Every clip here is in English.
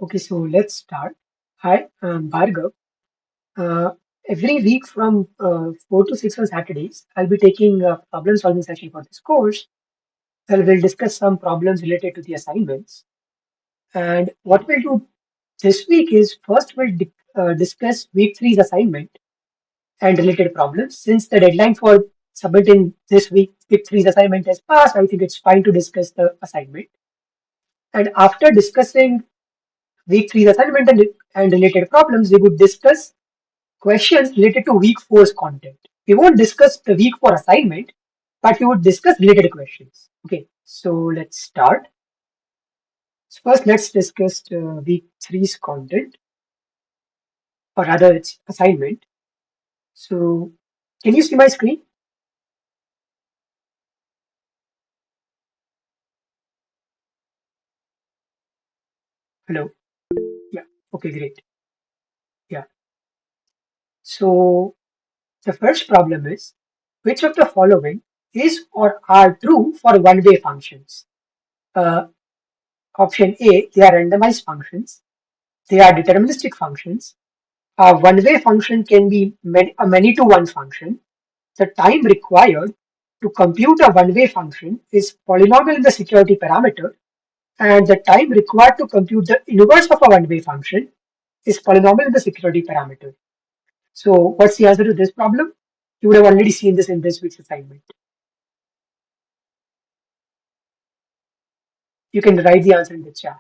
Okay, so let's start. Hi, I'm Bhargav. Uh, every week from 4 to 6 on Saturdays, I'll be taking a problem solving session for this course. We'll discuss some problems related to the assignments. And what we'll do this week is first we'll discuss week three's assignment and related problems. Since the deadline for submitting this week three's assignment has passed, I think it's fine to discuss the assignment. And after discussing week three's assignment and related problems, we would discuss questions related to week four's content. We won't discuss the week four assignment, but we would discuss related questions. Okay, so let's start. So first, let's discuss week three's content, or rather, its assignment. So, can you see my screen? Hello. Yeah. Okay, great. Yeah. So, the first problem is which of the following is or are true for one-way functions? Uh, Option A, they are randomized functions. They are deterministic functions. A one-way function can be a many-to-one function. The time required to compute a one-way function is polynomial in the security parameter, and the time required to compute the inverse of a one-way function is polynomial in the security parameter. So what's the answer to this problem? You would have already seen this in this week's assignment. You can write the answer in the chat.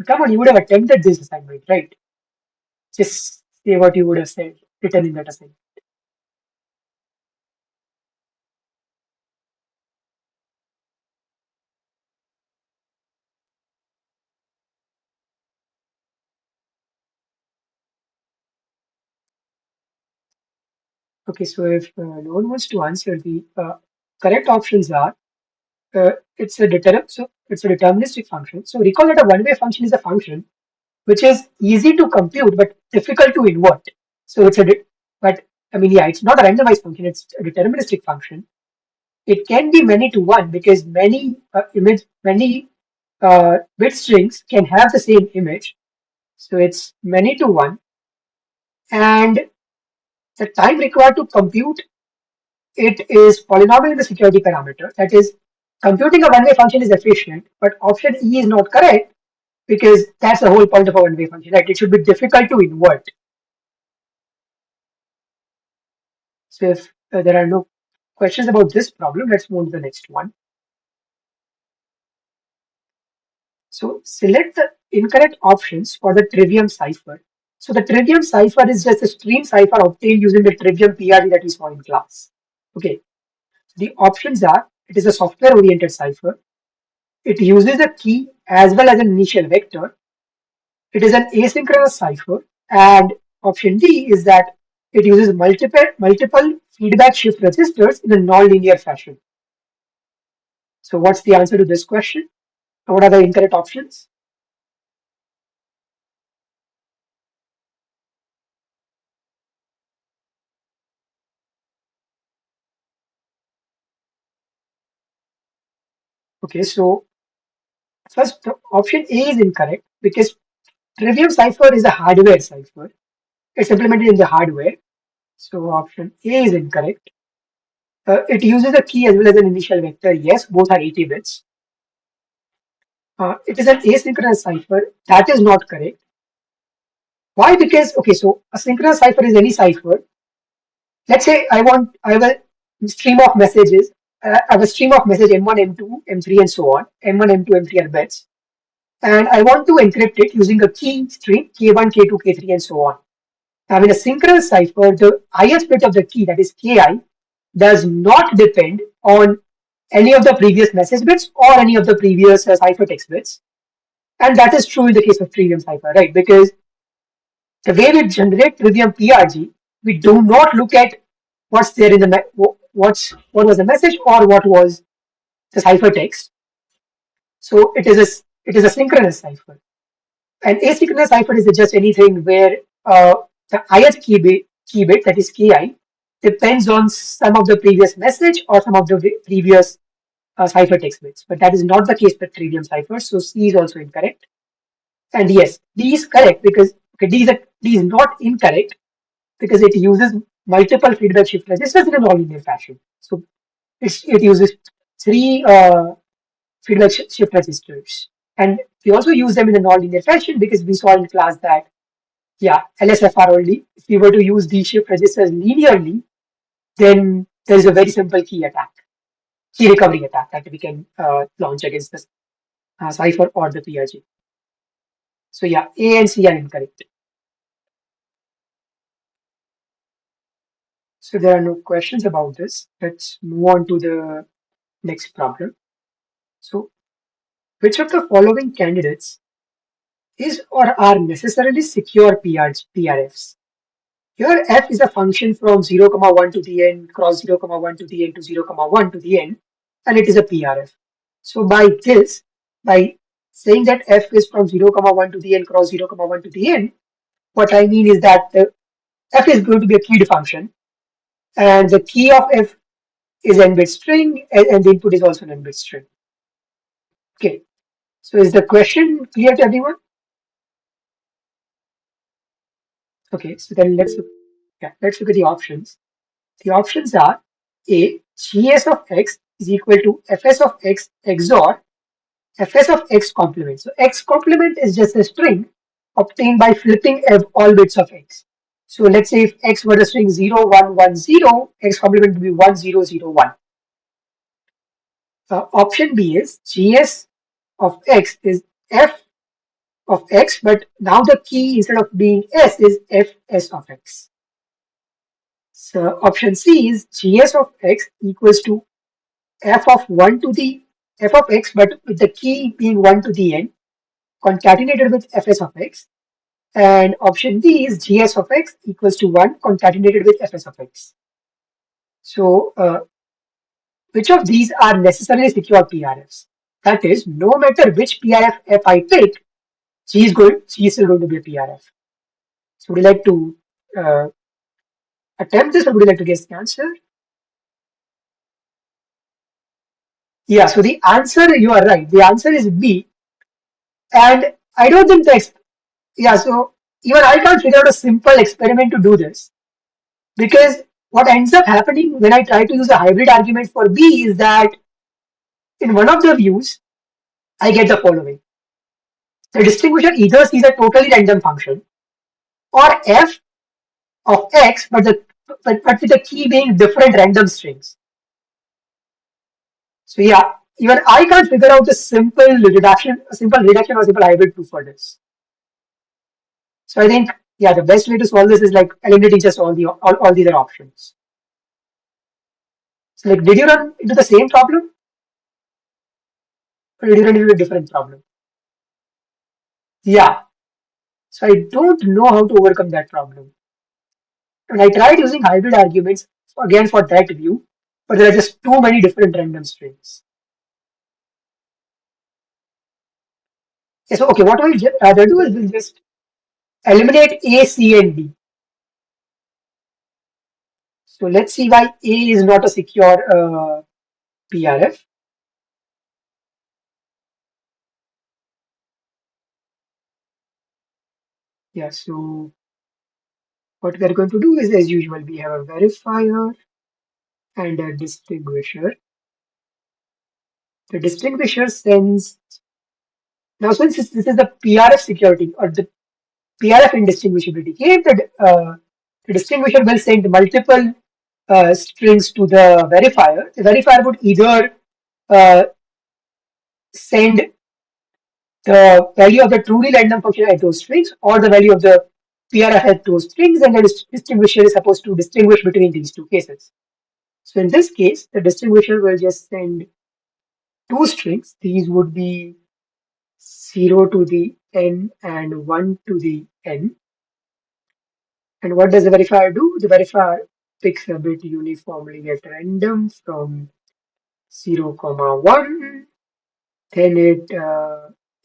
Come on, you would have attempted this assignment, right? Just say what you would have said, written in that assignment. Okay, so if no one wants to answer, the correct options are it's a deterministic function. So recall that a one-way function is a function which is easy to compute but difficult to invert. So but I mean, yeah, it's not a randomized function, it's a deterministic function. It can be many to one because many bit strings can have the same image. So it's many to one, and the time required to compute it is polynomial in the security parameter. That is, computing a one-way function is efficient, but option E is not correct because that's the whole point of a one-way function, right? It should be difficult to invert. So if there are no questions about this problem, let's move to the next one. So select the incorrect options for the trivium cipher. So the trivium cipher is just a stream cipher obtained using the trivium PRG that we saw in class. Okay, the options are: it is a software-oriented cipher. It uses a key as well as an initial vector. It is an asynchronous cipher, and option D is that it uses multiple feedback shift registers in a non-linear fashion. So what's the answer to this question? What are the incorrect options? Okay, so first option A is incorrect because Trivium cipher is a hardware cipher. It's implemented in the hardware. So option A is incorrect. It uses a key as well as an initial vector. Yes, both are 80 bits. It is an asynchronous cipher. That is not correct. Why? Because, okay, so a synchronous cipher is any cipher. Let's say I have a stream of messages. I have a stream of message M1, M2, M3, and so on. M1, M2, M3 are bits. And I want to encrypt it using a key string K1, K2, K3, and so on. Now, in a synchronous cipher, the highest bit of the key, that is Ki, does not depend on any of the previous message bits or any of the previous ciphertext bits. And that is true in the case of Trivium cipher, right? Because the way we generate Trivium PRG, we do not look at what's there in the what was the message or what was the ciphertext. So it is a synchronous cipher. An asynchronous cipher is just anything where the ith key bit, that is Ki, depends on some of the previous message or some of the previous ciphertext bits. But that is not the case with Trivium cipher. So C is also incorrect. And yes, D is correct because okay, D is not incorrect because it uses multiple feedback shift registers in a nonlinear fashion. So it uses three feedback shift registers. And we also use them in a nonlinear fashion because we saw in class that, yeah, LSFR only, if we were to use these shift registers linearly, then there is a very simple key recovery attack that we can launch against the cipher or the PRG. So yeah, A and C are incorrect. So there are no questions about this. Let's move on to the next problem. So which of the following candidates is or are necessarily secure PRFs? Here f is a function from 0, comma 1 to the n, cross 0, comma 1 to the n to 0, comma 1 to the n, and it is a PRF. So by saying that f is from 0, comma 1 to the n, cross 0, comma 1 to the n, what I mean is that f is going to be a keyed function, and the key of f is n-bit string, and the input is also an n-bit string. Okay, so is the question clear to everyone? Okay, so then let's look at the options. The options are A, GS of x is equal to Fs of x XOR Fs of x complement. So x complement is just a string obtained by flipping all bits of x. So let's say if x were a string 0, 1, 1, 0, x complement would be 1, 0, 0, 1. Option B is GS of x is f of x, but now the key instead of being s is Fs of x. So option C is GS of x equals to f of 1 to the f of x, but with the key being 1 to the n, concatenated with fs of x. And option D is gs of x equals to 1 concatenated with fs of x. So, which of these are necessarily secure PRFs? That is, no matter which PRF f I take, G is still going to be a PRF. So, would you like to uh, attempt this, or would you like to guess the answer? Yeah, so the answer, you are right. The answer is B. And I don't think yeah, so even I can't figure out a simple experiment to do this because what ends up happening when I try to use a hybrid argument for B is that in one of the views, I get the following. The distinguisher either sees a totally random function or f of x, but with the key being different random strings. So yeah, even I can't figure out a simple reduction or simple hybrid proof for this. So I think, yeah, the best way to solve this is like eliminating just all the other options. So like, did you run into the same problem or did you run into a different problem? Yeah. So I don't know how to overcome that problem. And I tried using hybrid arguments again for that view, but there are just too many different random strings. Yeah, so okay, what we'll rather do is we'll just eliminate A, C, and D. So let's see why A is not a secure PRF. Yeah, so what we're going to do is, as usual, we have a verifier and a distinguisher. The distinguisher sends, now since this is the PRF security or the PRF indistinguishability claim, the distinguisher will send multiple strings to the verifier. The verifier would either uh, send the value of the truly random function at those strings or the value of the PRF at those strings, and the distinguisher is supposed to distinguish between these two cases. So in this case, the distinguisher will just send two strings. These would be 0 to the n and 1 to the n. And what does the verifier do? The verifier picks a bit uniformly at random from 0, comma 1. Then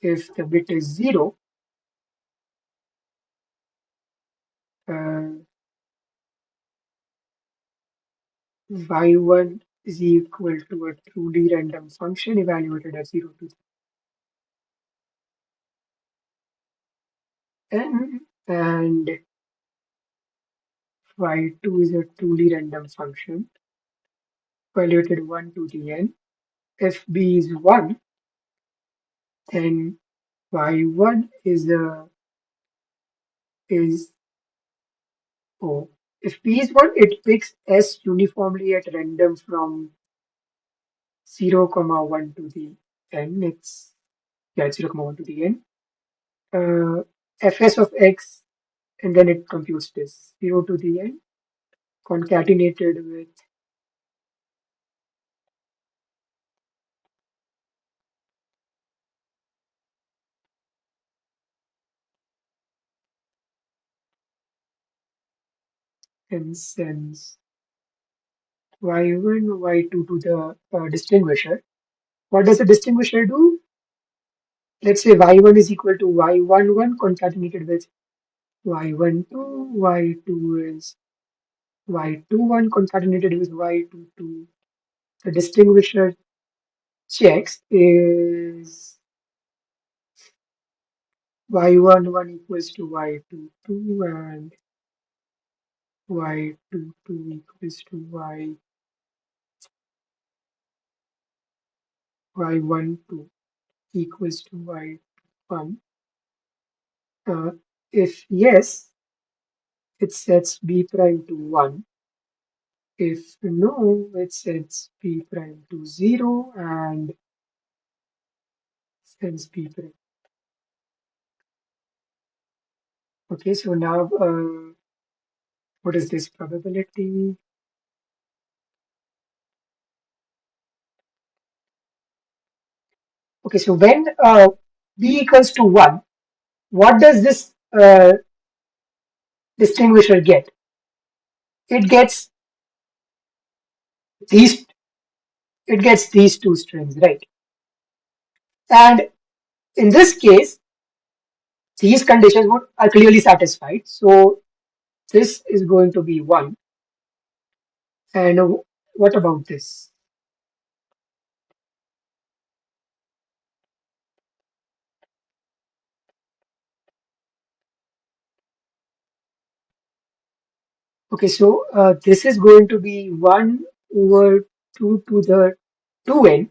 if the bit is 0, uh, y1 is equal to a truly random function evaluated at 0 to n, and y2 is a truly random function evaluated 1 to the n. If b is 1, then y1 is O. If p is 1, it picks s uniformly at random from 0, comma 1 to the n. It's 0, comma 1 to the n. Fs of x, and then it computes this 0 to the n concatenated with and sends y1, y2 to the distinguisher. What does the distinguisher do? Let's say y1 is equal to y11 concatenated with y12, y2 is y21 concatenated with y22. The distinguisher checks is y11 equals to y22 and y22 equals to y12 equals to y1. If yes, it sets b prime to 1. If no, it sets b prime to 0 and sends b prime. Okay, so now what is this probability? Okay, so when b equals to 1, what does this distinguisher get? It gets these these two strings, right? And in this case, these conditions are clearly satisfied. So this is going to be 1. And what about this? Okay, so this is going to be 1 over 2 to the 2n,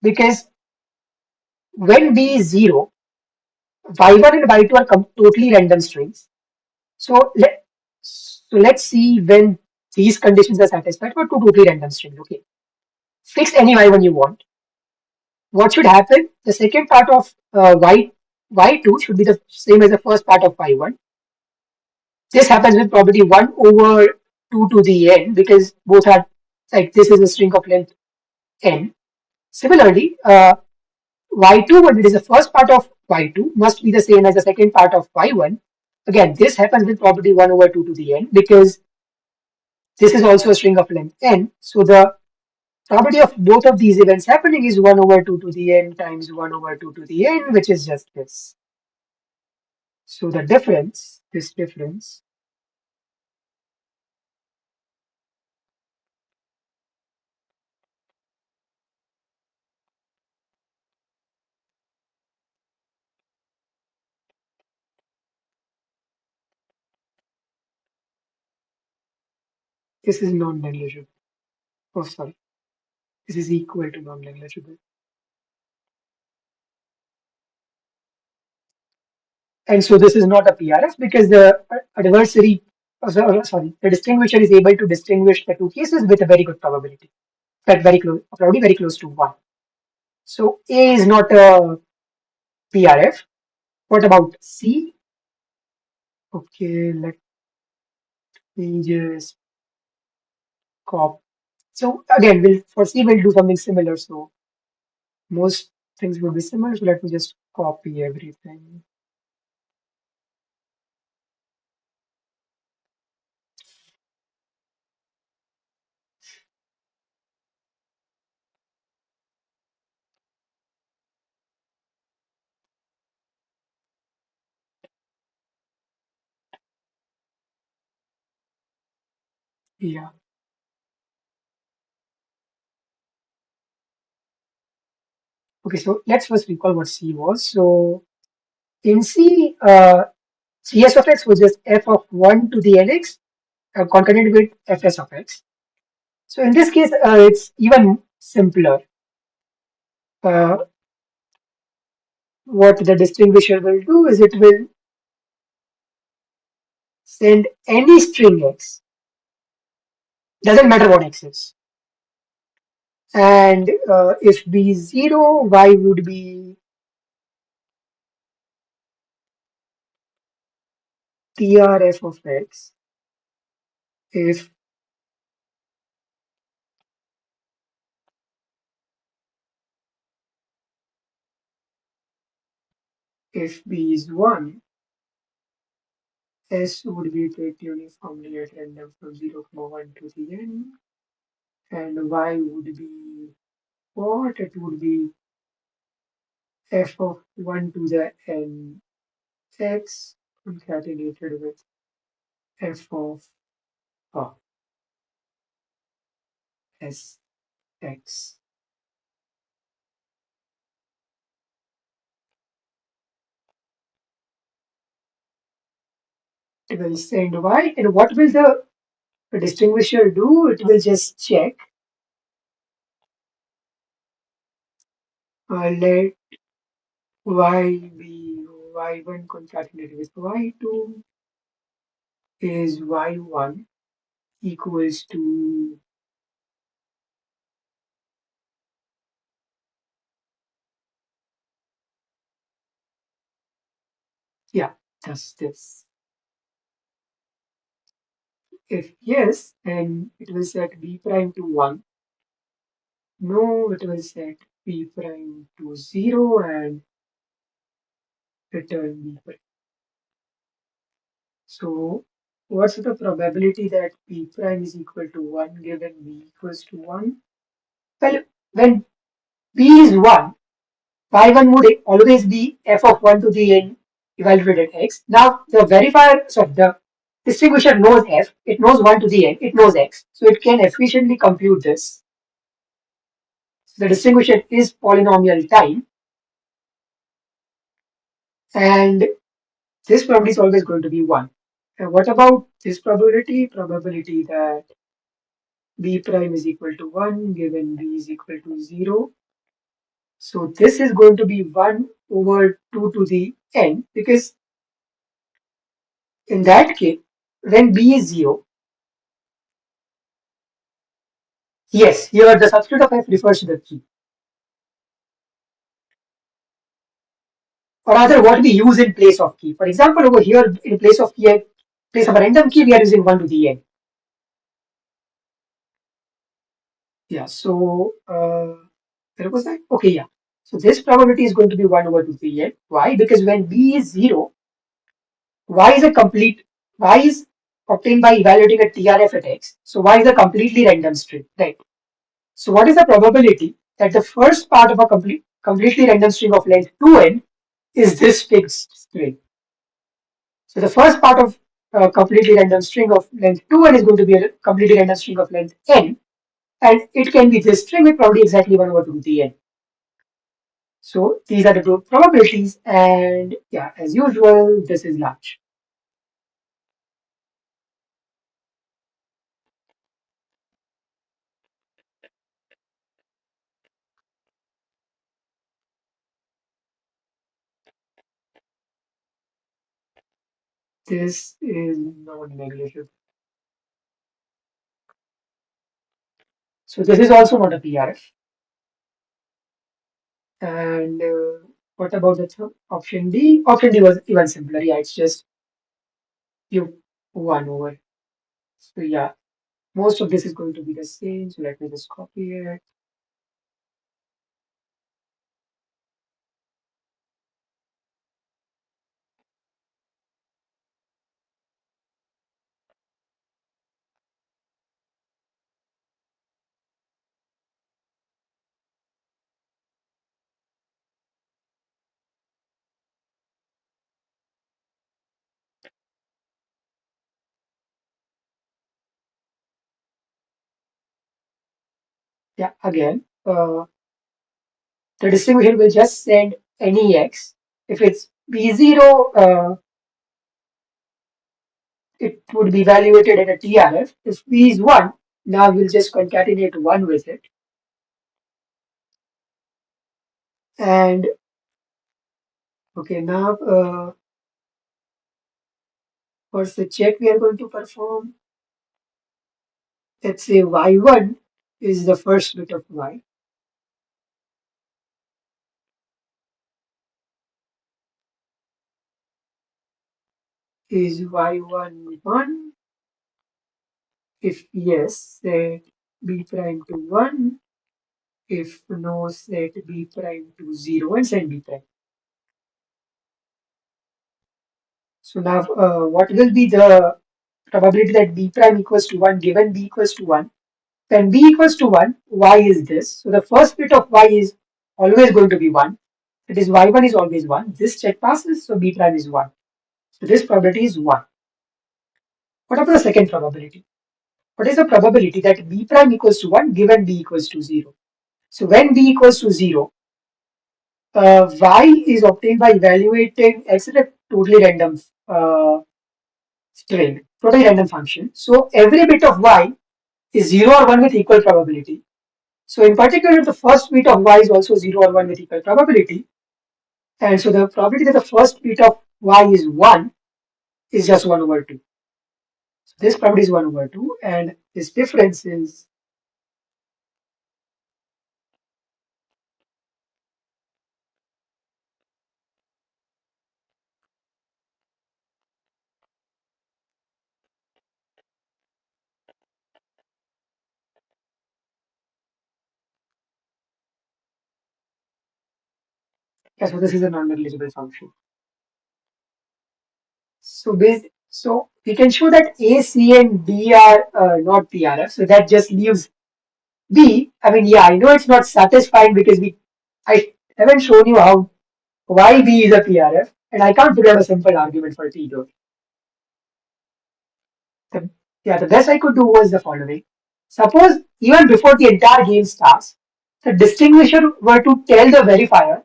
because when b is 0, y1 and y2 are totally random strings. So let's see when these conditions are satisfied for two totally random strings. Okay, fix any y1 you want. What should happen? The second part of y2 should be the same as the first part of y1. This happens with probability 1 over 2 to the n, because both are like this is a string of length n. Similarly, y2, when it is the first part of y2, must be the same as the second part of y1. Again, this happens with probability 1 over 2 to the n, because this is also a string of length n. So the probability of both of these events happening is 1 over 2 to the n times 1 over 2 to the n, which is just this. So the difference, this is non-negligible. Oh, sorry. This is equal to non-negligible. And so this is not a PRF because the adversary, sorry, the distinguisher is able to distinguish the two cases with a very good probability. In fact, very close, probably very close to 1. So A is not a PRF. What about C? Okay, let me just copy. So again, for C we'll do something similar. So most things will be similar. So let me just copy everything. Yeah. Okay, so let's first recall what C was. So in C, Gs of x was just f of 1 to the nx concatenated with fs of x. So in this case, it's even simpler. Uh, what the distinguisher will do is it will send any string x, doesn't matter what x is. And if b is 0, y would be trf of x. If b is 1, s would be picked uniformly at random from 0, 1 to the n. And y would be what? It would be f of 1 to the n x concatenated with f of s x. It will send y, and what will the distinguisher do? It will just check. Let y be y1 concatenated with y2 is y1 equals to, yeah, just this. If yes, then it will set b prime to 1. No, it will set b prime to 0 and return b prime. So what's the probability that b prime is equal to 1 given b equals to 1? Well, when b is 1, y1 would always be f of 1 to the n evaluated at x. Now the verifier, sorry, the distinguisher knows f, it knows 1 to the n, it knows x. So it can efficiently compute this. The distinguisher is polynomial time, and this probability is always going to be 1. And what about this probability? Probability that b prime is equal to 1 given b is equal to 0. So this is going to be 1 over 2 to the n, because in that case, when b is 0, yes, here the subscript of f refers to the key. Or rather, what we use in place of key. For example, over here, in place of key, place of a random key, we are using 1 to the n. Yeah, so where was that? Okay, yeah. So this probability is going to be 1 over 2 to the n. Why? Because when b is 0, y is a complete, y is obtained by evaluating a TRF at x. So y is a completely random string, right? So what is the probability that the first part of a completely random string of length 2n is this fixed string? So the first part of a completely random string of length 2n is going to be a completely random string of length n, and it can be this string with probably exactly 1 over 2 to the n. So these are the two probabilities, and yeah, as usual, this is large. This is non-negligible. So this is also not a PRF. And what about the option D? Option D was even simpler. Yeah, it's just you 1 over. So yeah, most of this is going to be the same. So let me just copy it. Yeah, again, The distribution will just send any x. If it's B0, it would be evaluated at a TRF. If B is 1, now we'll just concatenate 1 with it. And okay, now what's the check we are going to perform? Let's say y1 is the first bit of y. Is y1 1? If yes, set b prime to 1. If no, set b prime to 0 and send b prime. So now what will be the probability that b prime equals to 1 given b equals to 1? When b equals to 1, y is this. So the first bit of y is always going to be 1. That is y1 is always 1. This check passes, so b prime is 1. So this probability is 1. What about the second probability? What is the probability that b prime equals to 1 given b equals to 0? So when b equals to 0, y is obtained by evaluating x at a totally random string, totally random function. So every bit of y is 0 or 1 with equal probability. So in particular, the first bit of y is also 0 or 1 with equal probability. And so the probability that the first bit of y is 1 is just 1 over 2. So this probability is 1 over 2, and this difference is, yeah, so this is a non-negligible function. So we can show that A, C, and D are not PRF. So that just leaves B. I mean, yeah, I know it's not satisfying because I haven't shown you how why B is a PRF, and I can't figure out a simple argument for T though. The, yeah, the best I could do was the following. Suppose even before the entire game starts, the distinguisher were to tell the verifier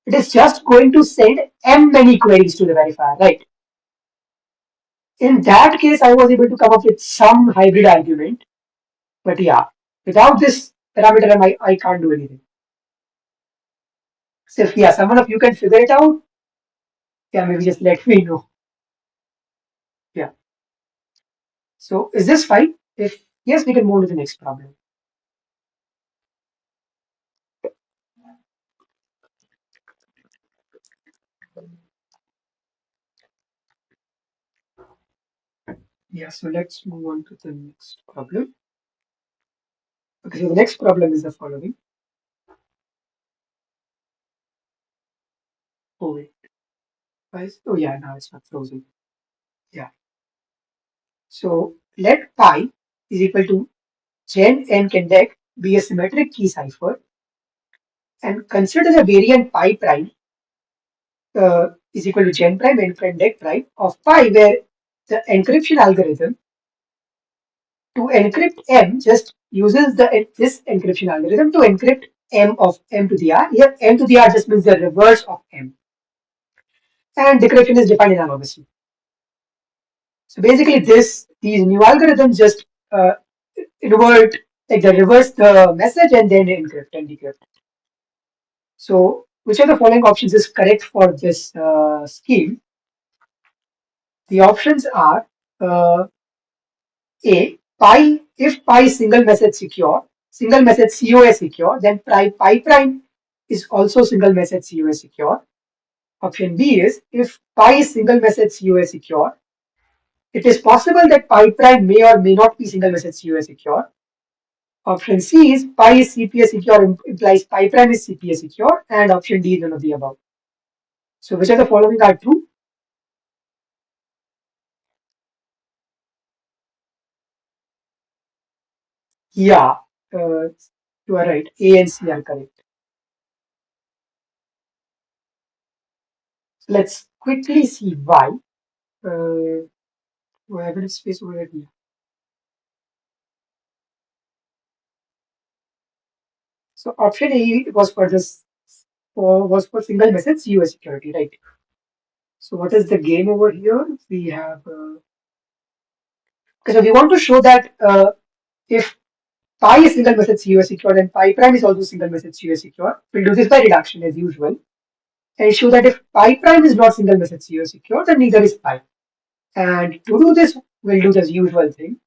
it is just going to send m many queries to the verifier, right? In that case, I was able to come up with some hybrid argument. But yeah, without this parameter, I can't do anything. So if yeah, someone of you can figure it out, yeah, maybe just let me know. Yeah. So is this fine? If yes, we can move to the next problem. Yeah, so let's move on to the next problem. Okay, so the next problem is the following. Oh wait, oh yeah, now it's not frozen. Yeah. So let pi is equal to gen n candec be a symmetric key cipher and consider the variant pi prime is equal to gen prime n prime dec prime of pi where the encryption algorithm to encrypt m just uses this encryption algorithm to encrypt m of m to the r. Here m to the r just means the reverse of m, and decryption is defined anonymously. So basically these new algorithms just invert, like they reverse the message and then encrypt and decrypt. So which of the following options is correct for this scheme? The options are uh, A, pi, if pi is single message COS secure, then pi prime is also single message COS secure. Option B is if pi is single message COS secure, it is possible that pi prime may or may not be single message COS secure. Option C is pi is CPS secure implies pi prime is CPS secure, and option D is none of the above. So which of the following are true? Yeah, you are right. A and C are correct. So let's quickly see why. Uh, evidence space over here. So option A was for this was for single message COS security, right? So what is the game over here? We have okay, so we want to show that if pi is single message COS secure, then pi prime is also single message COS secure. We'll do this by reduction as usual, and show that if pi prime is not single message COS secure, then neither is pi. And to do this, we'll do the usual thing.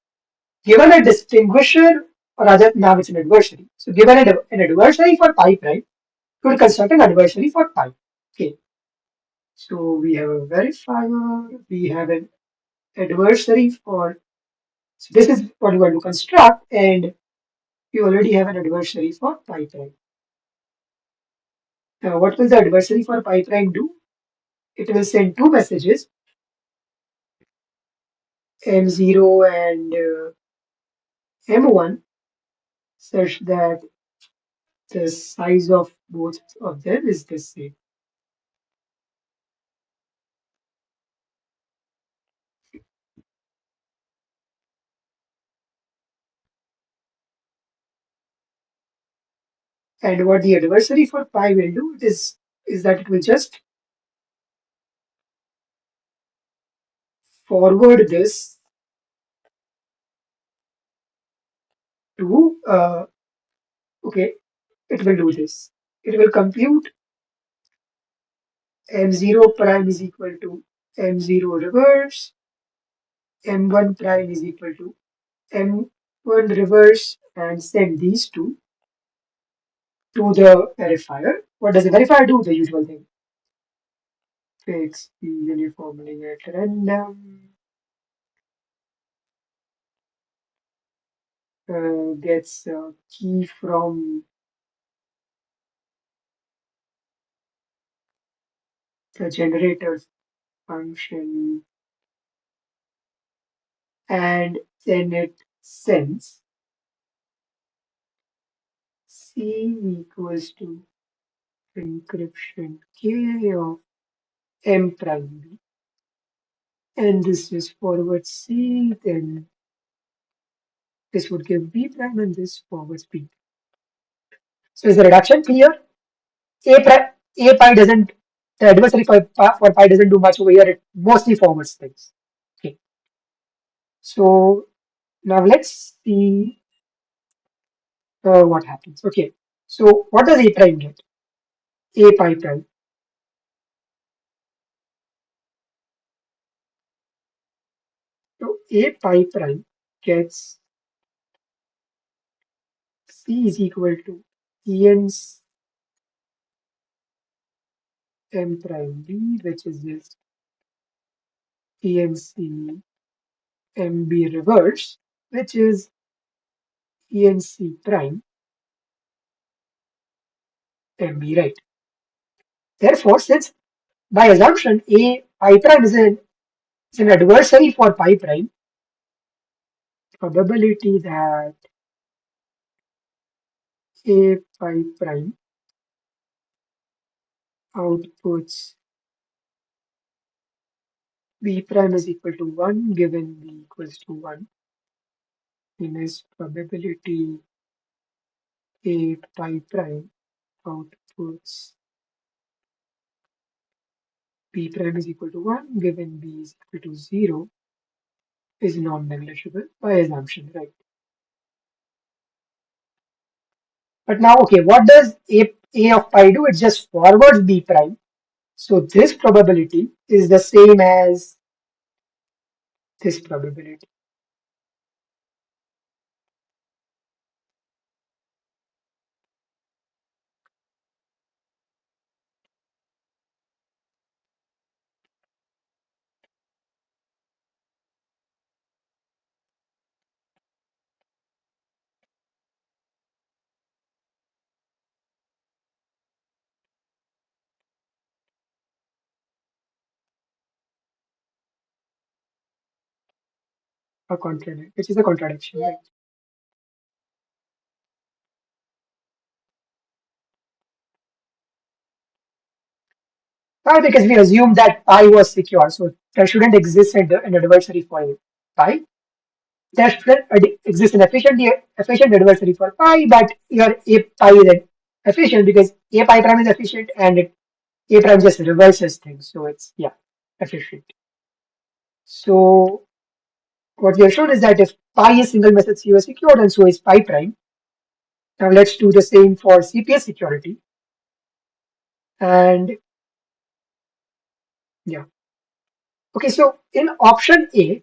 Given a distinguisher, or rather now it's an adversary. So given an adversary for pi prime, we'll construct an adversary for pi. Okay. So we have a verifier, we have an adversary for, so this is what we want to construct, and we already have an adversary for pi prime. Now, what will the adversary for pi prime do? It will send two messages, M0 and M1, such that the size of both of them is the same. And what the adversary for pi will do is that it will just forward this to, okay, it will do this. It will compute M0 prime is equal to M0 reverse, M1 prime is equal to M1 reverse, and send these two to the verifier. What does the verifier do? The usual thing. Takes the uniformly at random, gets a key from the generator function, and then it sends C equals to encryption K of M prime B. And this is forward C, then this would give B prime, and this forwards B. So is the reduction clear? A prime, A pi doesn't, the adversary for pi doesn't do much over here. It mostly forwards things. Okay. So now let's see what happens. Okay. So what does A prime get? A pi prime. So A pi prime gets C is equal to EN's M prime B, which is just ENC MB reverse, which is ENC prime MB, right? Therefore, since by assumption A pi prime is an adversary for pi prime, probability that A pi prime outputs B prime is equal to 1 given B equals to 1 is probability A pi prime outputs B prime is equal to 1 given B is equal to 0 is non-negligible by assumption, right? But now, okay, what does A of pi do? It just forwards B prime. So this probability is the same as this probability. Which is a contradiction, right? Why? Because we assume that pi was secure, so there shouldn't exist an adversary for pi. There should exist an efficient adversary for pi, but your A pi is efficient because A pi prime is efficient and A prime just reverses things. So it's, yeah, efficient. So what we have shown is that if pi is single message COS secured and so is pi prime. Now let's do the same for CPS security. And yeah. Okay, so in option A,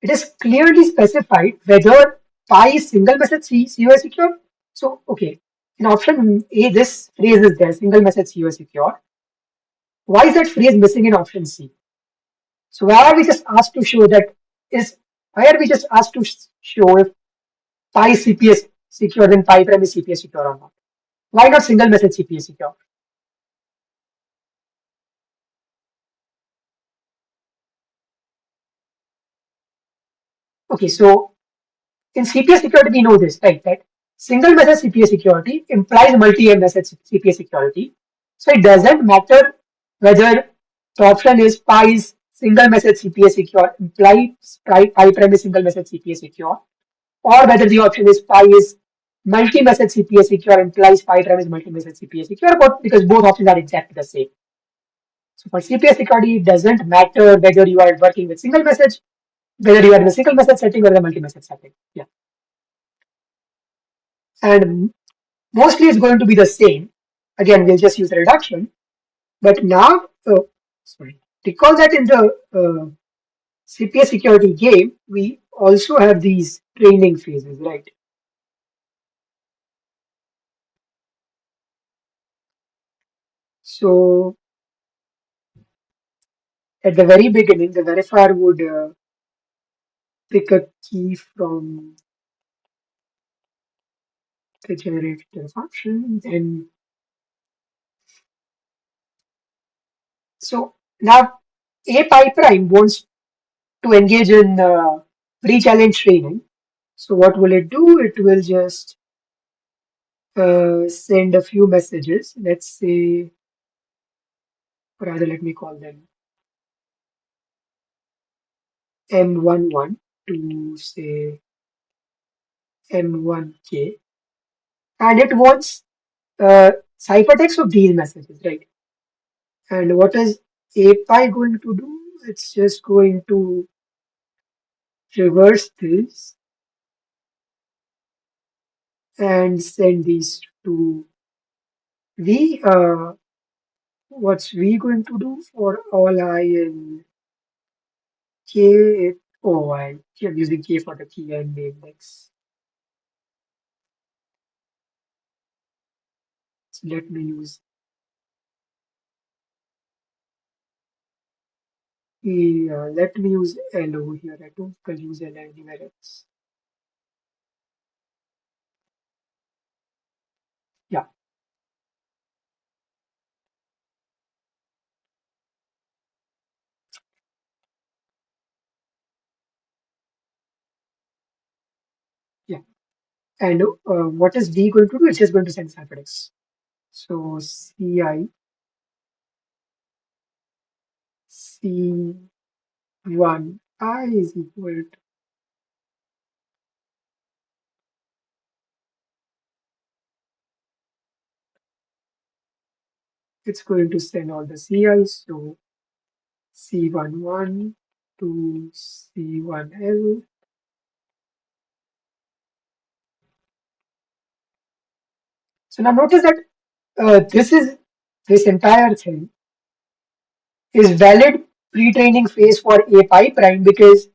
it is clearly specified whether pi is single message COS secure. So, okay, in option A, this phrase is there, single message COS secure. Why is that phrase missing in option C? So, why are we just asked to show that is, why are we just asked to show if pi is CPS secure, then pi prime is CPS secure or not? Why not single message CPS secure? Okay, so in CPS security, we know this, right? That single message CPS security implies multi-message CPS security. So it doesn't matter whether the option is pi is single message CPS secure, implies pi prime is single message CPS secure, or whether the option is pi is multi-message CPS secure, implies pi prime is multi-message CPS secure, but because both options are exactly the same. So for CPS security, it doesn't matter whether you are working with single message, whether you are in a single message setting or the multi-message setting. Yeah. And mostly it's going to be the same. Again, we'll just use the reduction. But now, sorry, recall that in the CPS security game, we also have these training phases, right? So at the very beginning, the verifier would pick a key from the generator function. And so now A pi prime wants to engage in pre-challenge training. So what will it do? It will just send a few messages. Let's say, or rather, let me call them M11 to say M1K, and it wants ciphertext of these messages, right? And what is API going to do? It's just going to reverse this and send these to V. What's V going to do for all I in K? Oh, I'm using K for the key and the index. So let me use let me use L over here. I don't use L anywhere else. Yeah, yeah. And what is D going to do? It's just going to send ciphertext. So CI C1 I is equal to, it's going to send all the CIs. So C11 to C1L. So now notice that this entire thing is valid pre-training phase for A pi prime because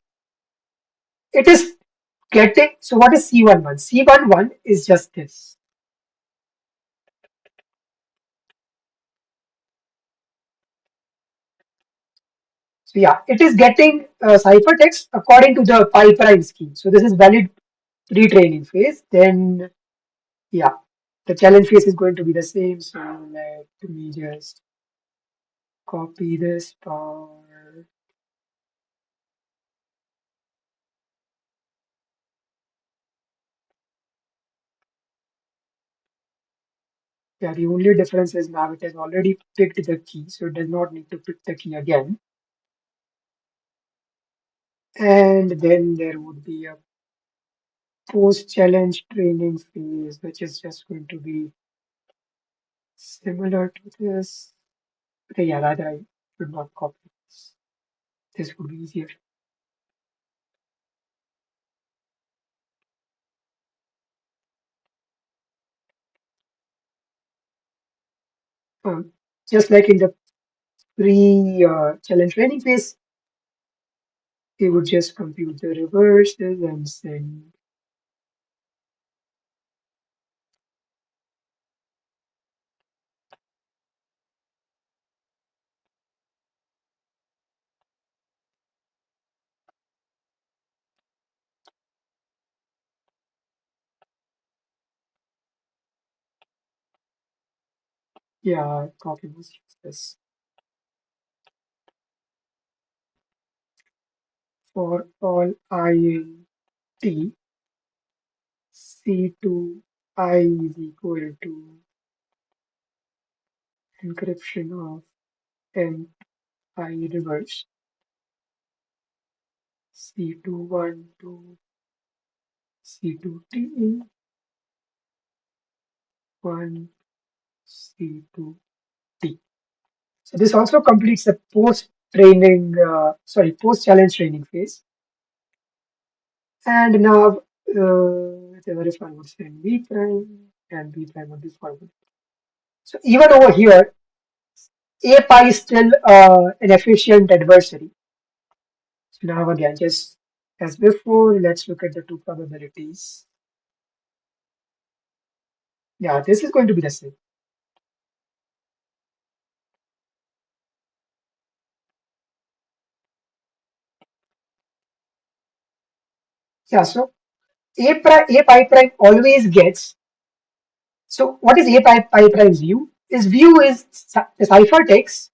it is getting. So what is C11? C11 is just this. So yeah, it is getting ciphertext according to the pi prime scheme. So this is valid pre-training phase. Then yeah, the challenge phase is going to be the same. So let me just copy this part. Yeah, the only difference is now it has already picked the key, so it does not need to pick the key again. And then there would be a post-challenge training phase, which is just going to be Similar to this. Okay, yeah, rather I should not copy this. This would be easier. Um, just like in the pre-challenge training phase, we would just compute the reverses and send. Yeah, copy was this. For all I in T, C2I is equal to encryption of MI reverse C21 to C2T 1 C2T. So this also completes the post-challenge training phase. And now the verify would send B prime and B prime would be forward. So even over here, A pi is still an efficient adversary. So now again, just as before, let's look at the two probabilities. Yeah, this is going to be the same. Yeah, so A pi prime always gets. So what is pi prime's view? His view is the ciphertext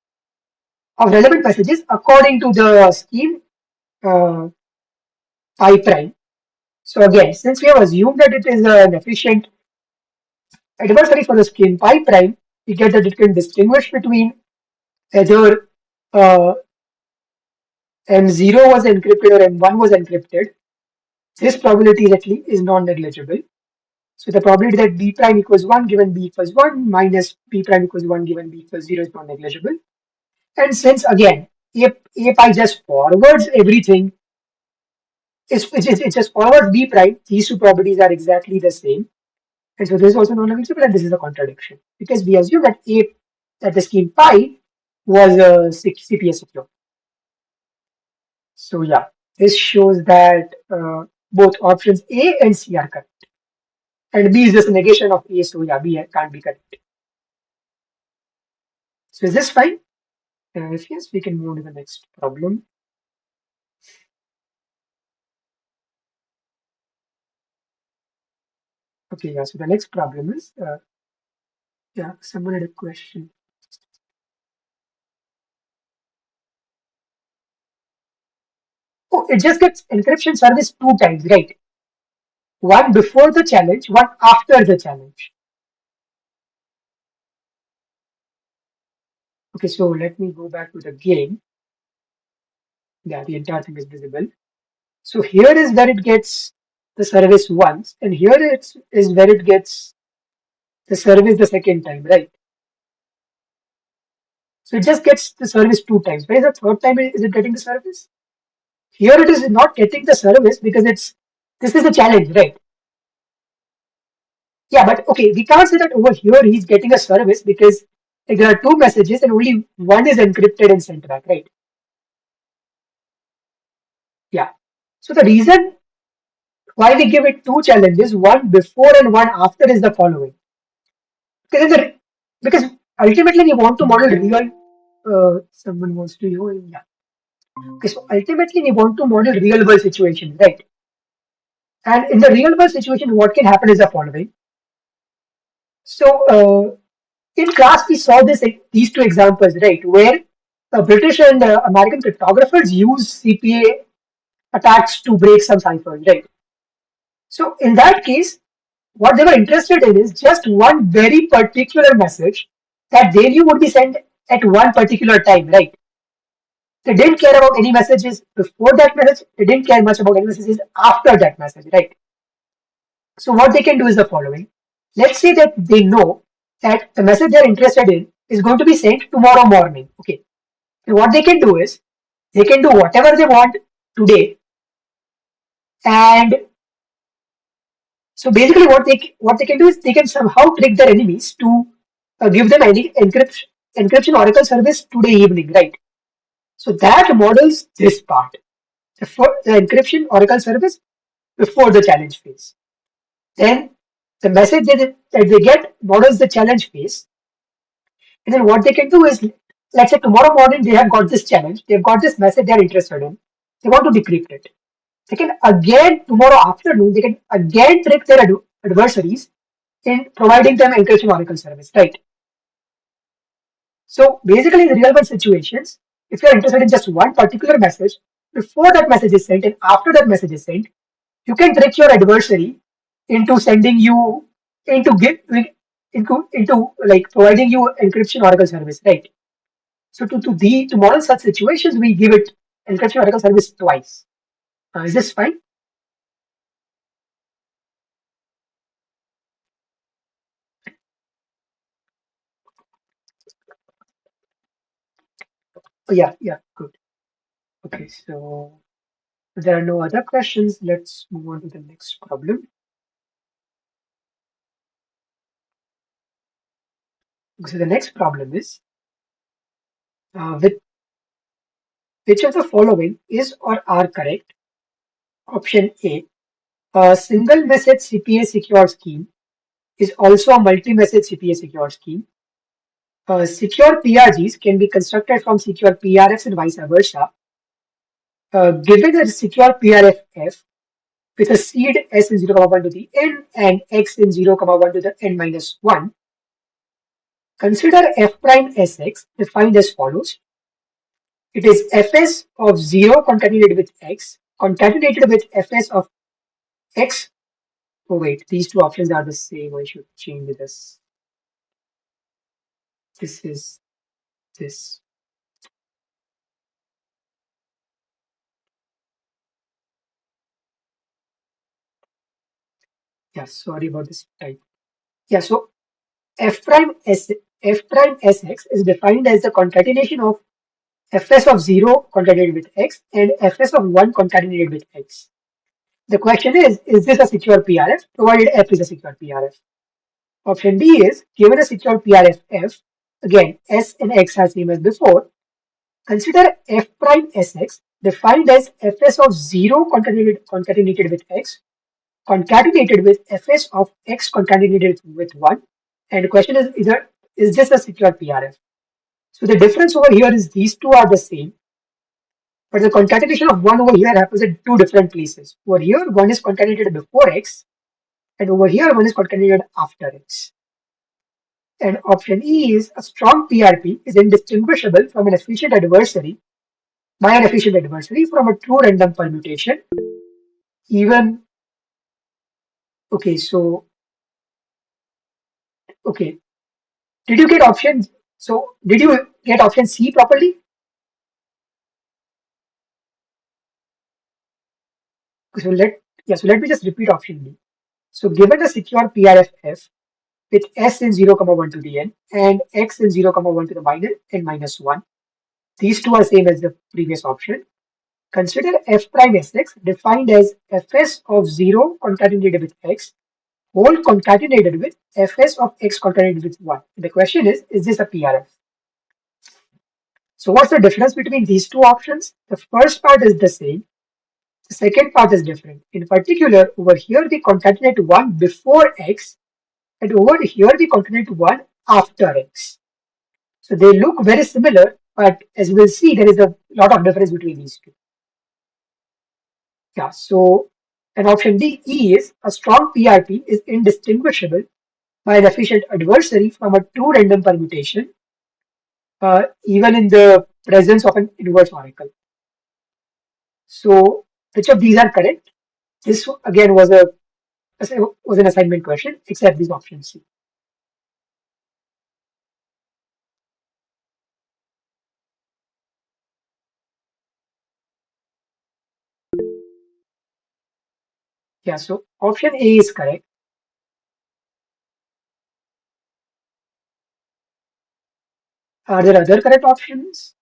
of relevant messages according to the scheme uh, pi prime. So again, since we have assumed that it is an efficient adversary for the scheme pi prime, we get that it can distinguish between whether uh, M0 was encrypted or M1 was encrypted. This probability actually is non-negligible. So the probability that B prime equals 1 given B equals 1 minus B prime equals 1 given B equals 0 is non-negligible. And since again, if I just forwards everything, it just forwards B prime, these two probabilities are exactly the same. And so this is also non-negligible and this is a contradiction because we assume that the scheme pi was CPS secure. So yeah, this shows that both options A and C are correct. And B is just a negation of A, so yeah, B can't be correct. So is this fine? If yes, we can move to the next problem. Okay, yeah, so the next problem is, yeah, someone had a question. Oh, it just gets encryption service two times, right? One before the challenge, one after the challenge. Okay, so let me go back to the game. Yeah, the entire thing is visible. So here is where it gets the service once, and here is where it gets the service the second time, right? So it just gets the service two times. Where is the third time is it getting the service? Here it is not getting the service because this is the challenge, right? Yeah, but okay, we can't say that over here he's getting a service because like, there are two messages and only one is encrypted and sent back, right? Yeah. So the reason why we give it two challenges, one before and one after, is the following. Because, because ultimately we want to model real. Someone wants to know. Yeah. Okay, so ultimately we want to model real world situation, right? And in the real world situation, what can happen is the following. So in class we saw these two examples, right, where British and American cryptographers use CPA attacks to break some ciphers, right? So in that case, what they were interested in is just one very particular message that they knew would be sent at one particular time, right? They didn't care about any messages before that message. They didn't care much about any messages after that message, right? So what they can do is the following. Let's say that they know. that the message they're interested in is going to be sent tomorrow morning. Okay. And what they can do is they can do whatever they want today. And so basically what they can do is they can somehow trick their enemies to give them any encryption oracle service today evening, right? So that models this part. The encryption oracle service before the challenge phase. Then the message that they get models the challenge phase. And then what they can do is, let's say tomorrow morning they have got this challenge, they've got this message they're interested in, they want to decrypt it. They can again, tomorrow afternoon, they can again trick their adversaries in providing them encryption oracle service, right? So basically, in real world situations, if you're interested in just one particular message, before that message is sent and after that message is sent, you can trick your adversary into sending you into like providing you encryption oracle service, right? So to model such situations, we give it encryption oracle service twice. Is this fine? Oh, yeah, yeah, good. Okay, so if there are no other questions, let's move on to the next problem. So the next problem is with which of the following is or are correct? Option A, a single message CPA secure scheme is also a multi-message CPA secure scheme. Secure PRGs can be constructed from secure PRFs and vice versa. Given a secure PRFF with a seed s in 0, 1 to the n and x in 0, 1 to the n minus 1, consider f prime sx defined as follows. It is fs of 0 concatenated with x concatenated with fs of x. Oh wait, these two options are the same. I should change this. This is this. Yeah, sorry about this type. Yeah, so f prime s f prime sx is defined as the concatenation of fs of 0 concatenated with x and fs of 1 concatenated with x. The question is this a secure PRF? Provided f is a secure PRF. Option D is, given a secure PRF f, again s and x are same as before, consider f prime sx defined as fs of 0 concatenated with x concatenated with fs of x concatenated with 1. And the question is this a secure PRF? So the difference over here is these two are the same, but the concatenation of 1 over here happens at two different places. Over here, one is concatenated before x, and over here, one is concatenated after x. And option E is a strong PRP is indistinguishable from an efficient adversary by an efficient adversary from a true random permutation. Even, okay, so, okay, did you get options? So, did you get option C properly? So let me just repeat option B. So, given a secure PRFF with s in 0, 1 to the n and x in 0, 1 to the minus n minus 1, these two are same as the previous option. Consider f prime sx defined as fs of 0 concatenated with x whole concatenated with fs of x concatenated with 1. The question is this a PRF? So what's the difference between these two options? The first part is the same. The second part is different. In particular, over here we concatenate 1 before x and over here we concatenate 1 after x. So they look very similar, but as you will see, there is a lot of difference between these two. Yeah, so an option D E is a strong PRP is indistinguishable by an efficient adversary from a true random permutation, even in the presence of an inverse oracle. So which of these are correct? This again was an assignment question, except these options C. Yeah, so option A is correct. Are there other correct options?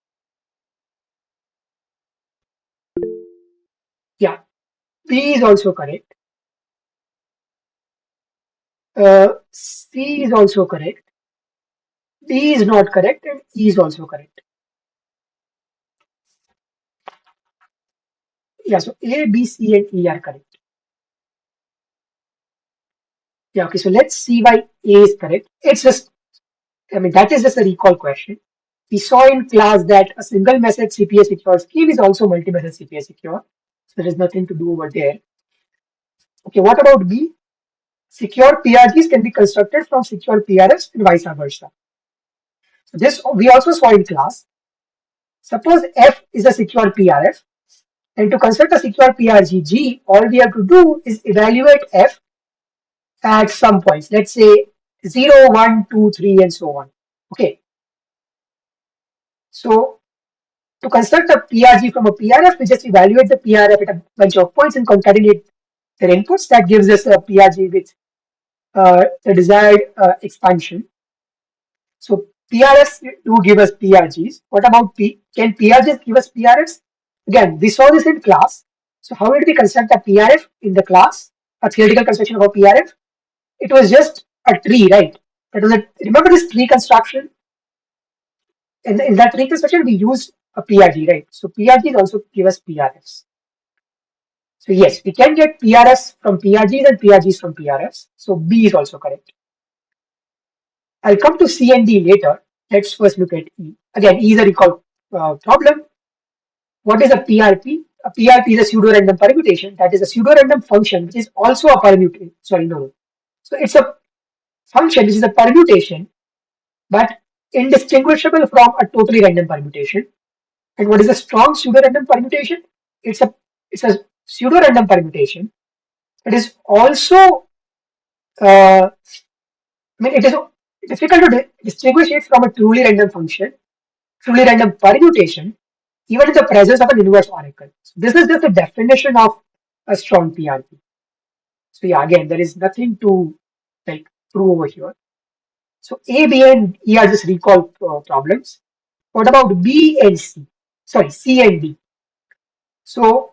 Yeah, B is also correct. C is also correct. D is not correct, and E is also correct. Yeah, so A, B, C, and E are correct. Yeah, okay, so let's see why A is correct. It's just, I mean, that is just a recall question. We saw in class that a single message CPA secure scheme is also multi-message CPA secure. So there is nothing to do over there. Okay, what about B? Secure PRGs can be constructed from secure PRFs and vice versa. So this we also saw in class. Suppose F is a secure PRF, and to construct a secure PRG, all we have to do is evaluate F at some points. Let's say 0, 1, 2, 3, and so on. Okay. So to construct a PRG from a PRF, we just evaluate the PRF at a bunch of points and concatenate their inputs. That gives us a PRG with the desired expansion. So PRFs do give us PRGs. What about P? Can PRGs give us PRFs? Again, we saw this in class. So how did we construct a PRF in the class? A theoretical construction of a PRF? It was just a tree, right? That was a, remember this tree construction? In that tree construction, we used a PRG, right? So PRGs also give us PRFs. So yes, we can get PRFs from PRGs and PRGs from PRFs. So B is also correct. I'll come to C and D later. Let's first look at E. Again, E is a recall problem. What is a PRP? A PRP is a pseudo-random permutation. That is a pseudo-random function, which is also a permutation. Sorry, no. So it's a function which is a permutation, but indistinguishable from a totally random permutation. And what is a strong pseudo-random permutation? It's a it's a pseudo-random permutation. It is also I mean it is difficult to distinguish it from a truly random function, truly random permutation, even in the presence of an inverse oracle. So this is just the definition of a strong PRP. So yeah, again, there is nothing to like prove over here. So A, B, and E are just recall problems. What about B and C? Sorry, C and D. So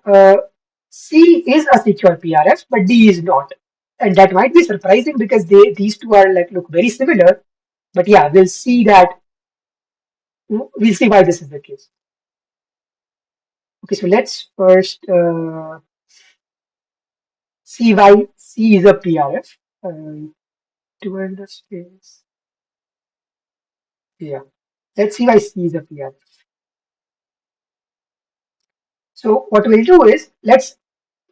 C is a secure PRF, but D is not, and that might be surprising because these two are like look very similar. But yeah, we'll see why this is the case. Okay, so let's first see why C is a PRF. To understand, yeah. Let's see why C is a PRF. So what we'll do is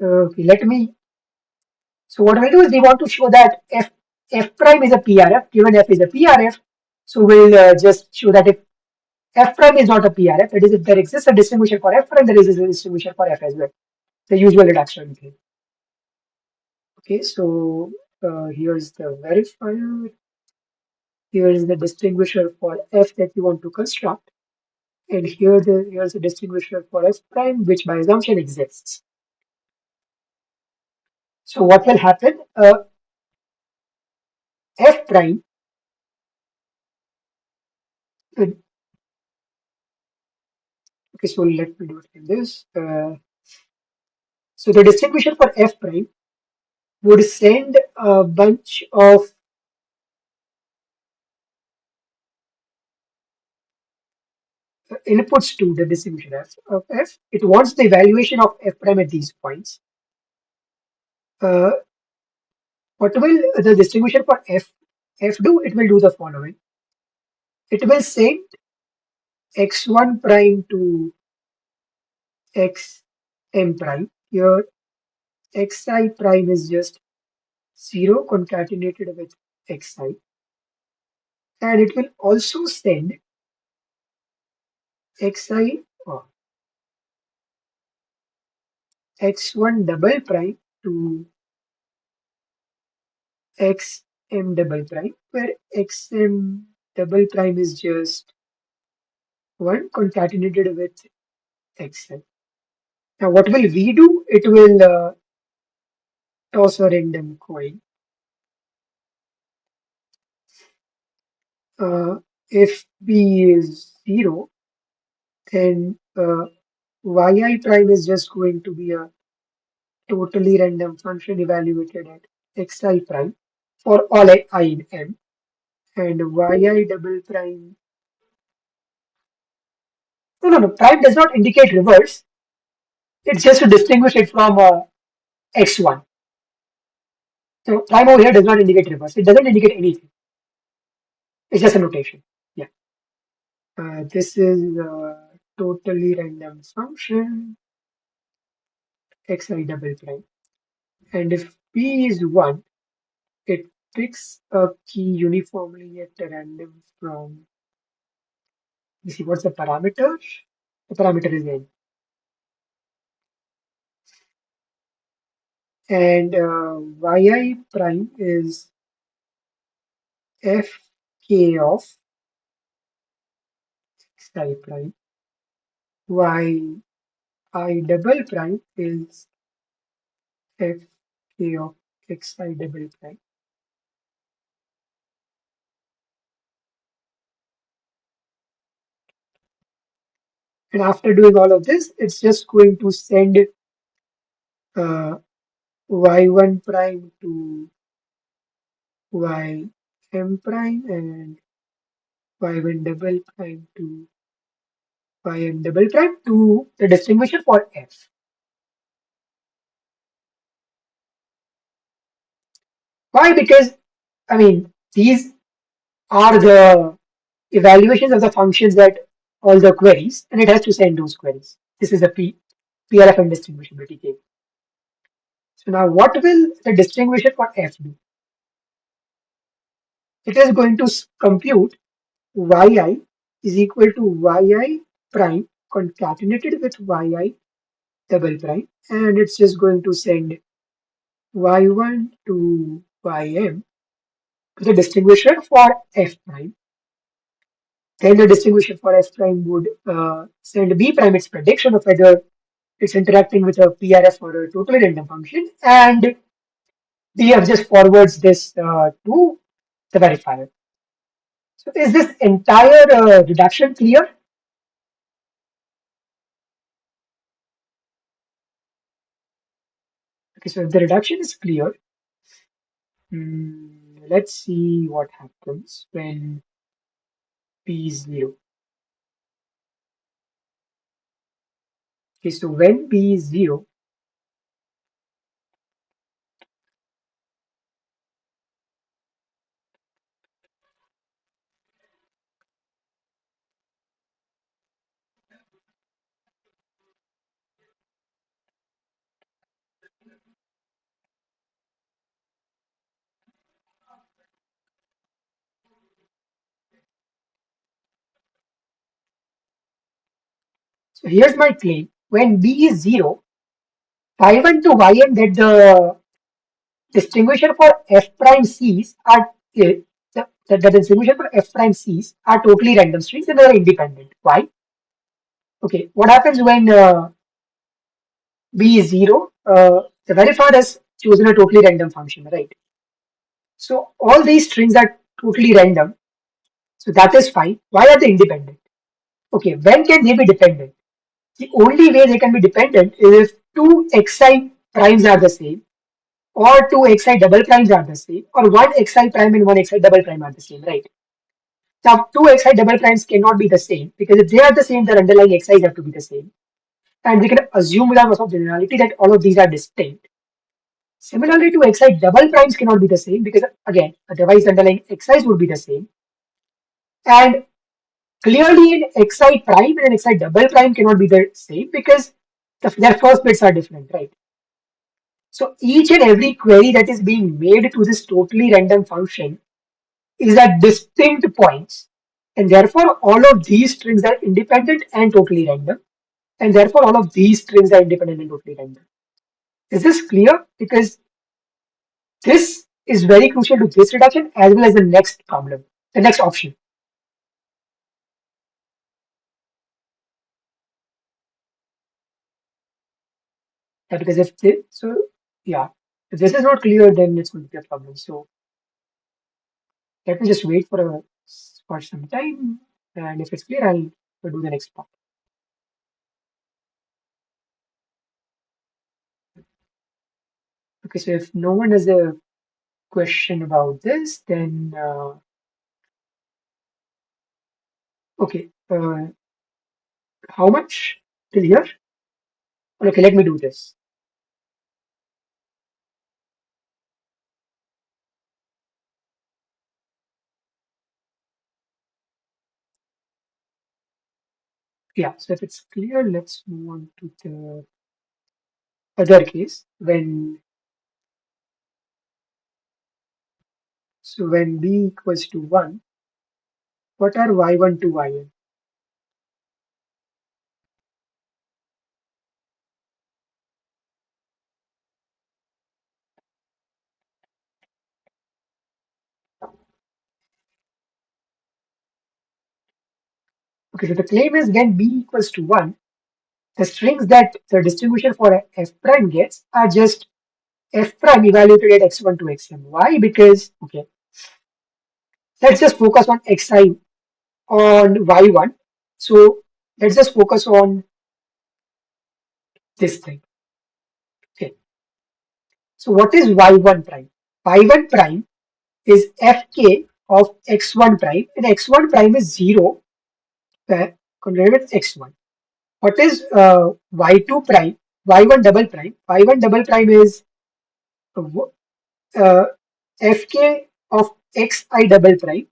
okay, let me. So what we'll do is we want to show that F prime is a PRF. Given F is a PRF, so we'll just show that if F prime is not a PRF, that is, if there exists a distinguisher for F prime, there is a distinguisher for F as well. The usual reduction thing. Okay, so here's the verifier. Here is the distinguisher for F that you want to construct. And here's a distinguisher for F prime, which by assumption exists. So what will happen? F prime. uh, Okay, so let me do it like this. So the distinguisher for F prime would send a bunch of inputs to the distinguisher F of F. It wants the evaluation of F prime at these points. Uh, what will the distinguisher for F do? It will do the following. It will send x1 prime to xm prime. Here xi prime is just 0 concatenated with xi. And it will also send xi x1 double prime to xm double prime, where xm double prime is just 1 concatenated with xi. Now, what will we do? It will toss a random coin. If B is 0, then yi prime is just going to be a totally random function evaluated at xi prime for all I in M. And yi double prime, no, prime does not indicate reverse. It's just to distinguish it from x1. So prime over here does not indicate reverse. It doesn't indicate anything. It's just a notation. Yeah. This is a totally random function xi double prime. And if p is 1, it picks a key uniformly at random from, you see, what's the parameter? The parameter is n. And yi prime is fk of xi prime. yi double prime is fk of xi double prime. And after doing all of this, it's just going to send uh, y1 prime to ym prime and y1 double prime to ym double prime to the distinguisher for f. Why? Because, I mean, these are the evaluations of the functions that all the queries, and it has to send those queries. This is a PRF indistinguishability case. So now what will the distinguisher for f do? It is going to compute yi is equal to yi prime concatenated with yi double prime, and it's just going to send y1 to ym to the distinguisher for f prime. Then the distinguisher for f prime would send b prime its prediction of whether it's interacting with a PRF or a totally random function, and BF just forwards this to the verifier. So is this entire reduction clear? Okay, so if the reduction is clear, let's see what happens when p is 0. Okay, so when p is 0, so here's my claim. When b is 0, y1 to ym that the distinguisher for f prime c's are the distinguisher for f prime c's are totally random strings and they are independent. Why? Okay, what happens when b is 0? The verifier has chosen a totally random function, right? So all these strings are totally random. So that is fine. Why are they independent? Okay, when can they be dependent? The only way they can be dependent is if two xi primes are the same, or two xi double primes are the same, or one xi prime and one xi double prime are the same, right? Now, two xi double primes cannot be the same because if they are the same, their underlying xi's have to be the same. And we can assume without loss of generality that all of these are distinct. Similarly to xi, double primes cannot be the same because again, otherwise the underlying xi's would be the same. And clearly in xi prime and xi double prime cannot be the same because their first bits are different, right? So each and every query that is being made to this totally random function is at distinct points. And therefore, all of these strings are independent and totally random. And therefore, all of these strings are independent and totally random. Is this clear? Because this is very crucial to this reduction as well as the next problem, the next option. Because if this, so yeah, if this is not clear, then it's going to be a problem. So let me just wait for a for some time, and if it's clear, I'll do the next part. Okay, so if no one has a question about this, then okay, how much till here? Okay, let me do this. Yeah, so if it's clear, let's move on to the other case when b equals to 1, what are y1 to yn? Okay, so the claim is when b equals to 1, the strings that the distribution for f prime gets are just f prime evaluated at x1 to xn. Why? Because, okay, let's just focus on xi on y1. So let's just focus on this thing. Okay, so what is y1 prime? Y1 prime is fk of x1 prime, and x1 prime is 0 compared with x1. What is y2 prime? Y1 double prime. Y1 double prime is uh, fk of xi double prime,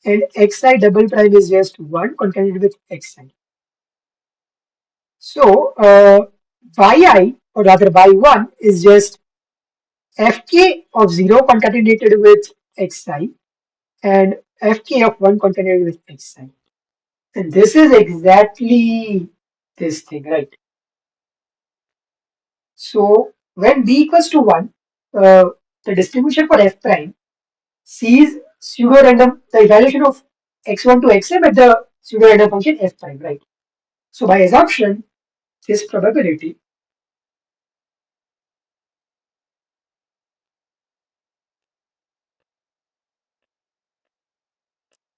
and xi double prime is just 1 concatenated with xi. So yi, or rather y1, is just fk of 0 concatenated with xi, and fk of 1 concatenated with xi. And this is exactly this thing, right? So when b equals to 1, the distribution for f prime sees pseudo-random, the evaluation of x1 to xm at the pseudo-random function f prime, right? So by assumption, this probability,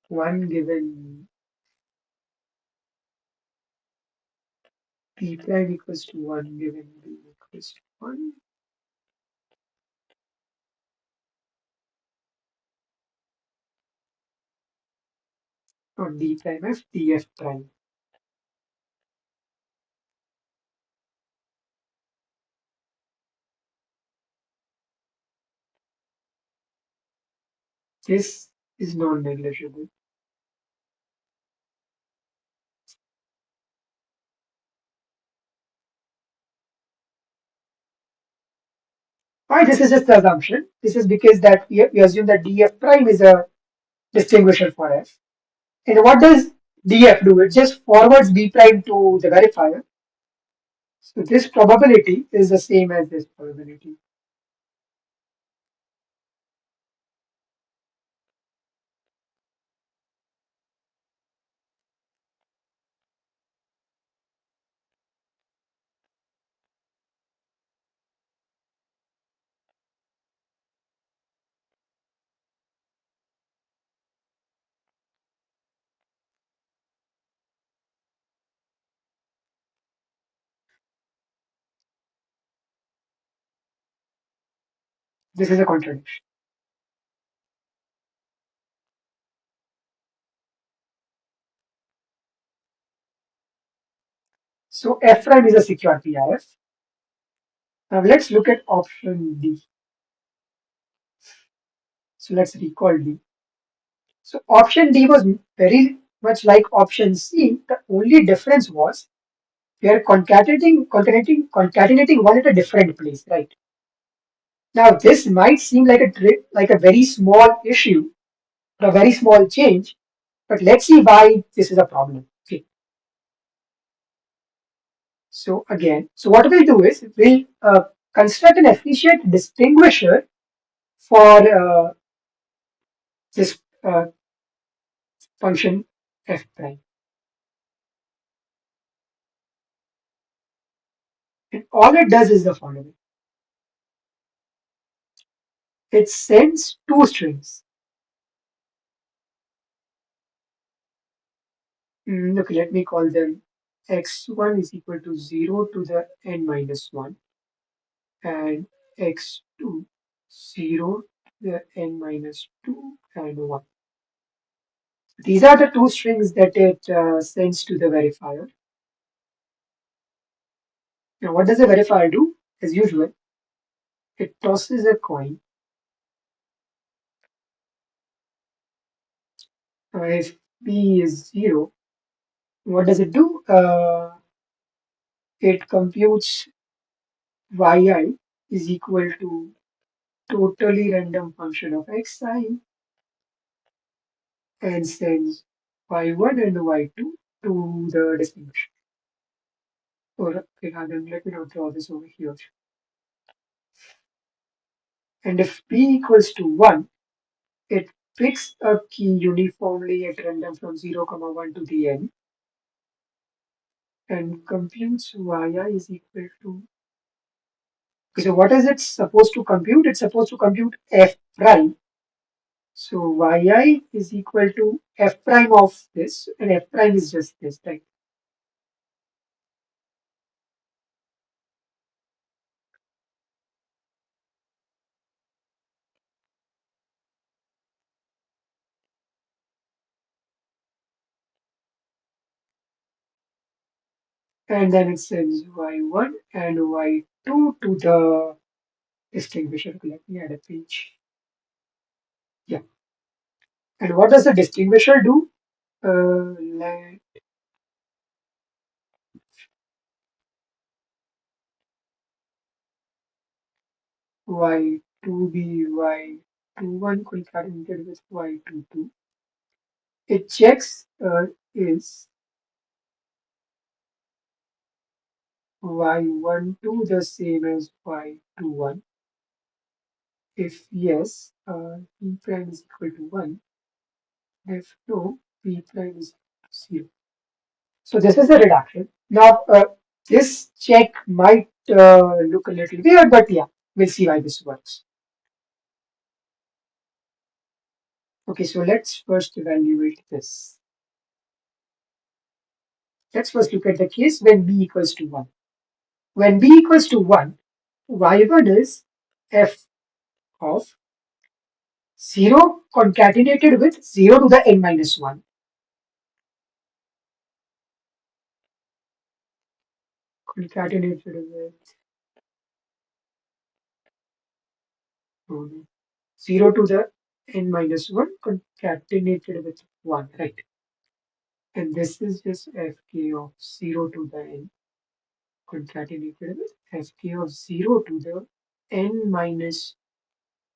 1 given b prime equals to 1 given b equals to 1, on d prime f df prime. This is non-negligible. Why this is just the assumption? This is because that we assume that df prime is a distinguisher for f. And what does df do? It just forwards b prime to the verifier. So this probability is the same as this probability. This is a contradiction. So f prime is a secure PRF. Now let's look at option D. So let's recall D. So option D was very much like option C. The only difference was we are concatenating one at a different place, right? Now this might seem like like a very small issue or a very small change, but let's see why this is a problem. Okay. So again, so what we'll do is we'll construct an efficient distinguisher for this function f prime. And all it does is the following. It sends two strings. Okay, let me call them x1 is equal to 0 to the n minus 1 and x2 0 to the n minus 2 and 1. These are the two strings that it sends to the verifier. Now, what does the verifier do? As usual, it tosses a coin. If p is 0, what does it do? It computes yi is equal to totally random function of xi and sends y1 and y2 to the destination. Or okay, rather, let me not draw this over here. And if p equals to 1, it picks a key uniformly at random from 0, 1 to the n and computes yi is equal to. Okay, so what is it supposed to compute? It's supposed to compute f prime. So yi is equal to f prime of this, and f prime is just this, right? And then it sends y1 and y2 to the distinguisher. Okay, let me add a page. Yeah. And what does the distinguisher do? Let y2 be y21 concatenated with y22. It checks is y12 the same as y21. If yes, p prime is equal to 1. If no, p prime is equal to 0. So this is the reduction. Now, this check might look a little weird, but yeah, we'll see why this works. Okay, so let's first evaluate this. Let's first look at the case when b equals to 1. When b equals to 1, y1 is f of 0 concatenated with 0 to the n minus 1. Concatenated with oh no, 0 to the n minus 1 concatenated with 1, right? And this is just fk of 0 to the n concatenated with fk of 0 to the n minus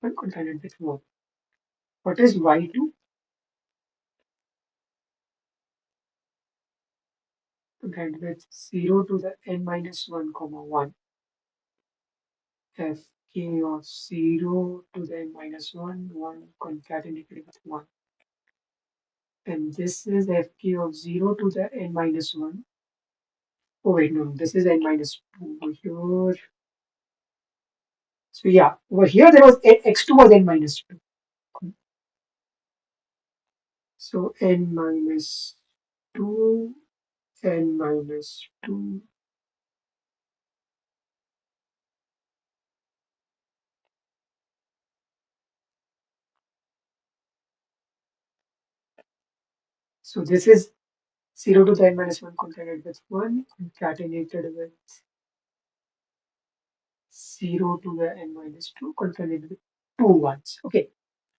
1 concatenated with 1. What is y2? Concatenated with 0 to the n minus 1 comma 1. Fk of 0 to the n minus 1, 1 concatenated with 1. And this is fk of 0 to the n minus 1. Oh wait, no, this is n minus 2 over here. So yeah, over here there was x2 was n minus 2. So n minus 2, n minus 2. So this is 0 to the n minus 1 concatenated with 1, concatenated with 0 to the n minus 2, concatenated with two ones. Okay,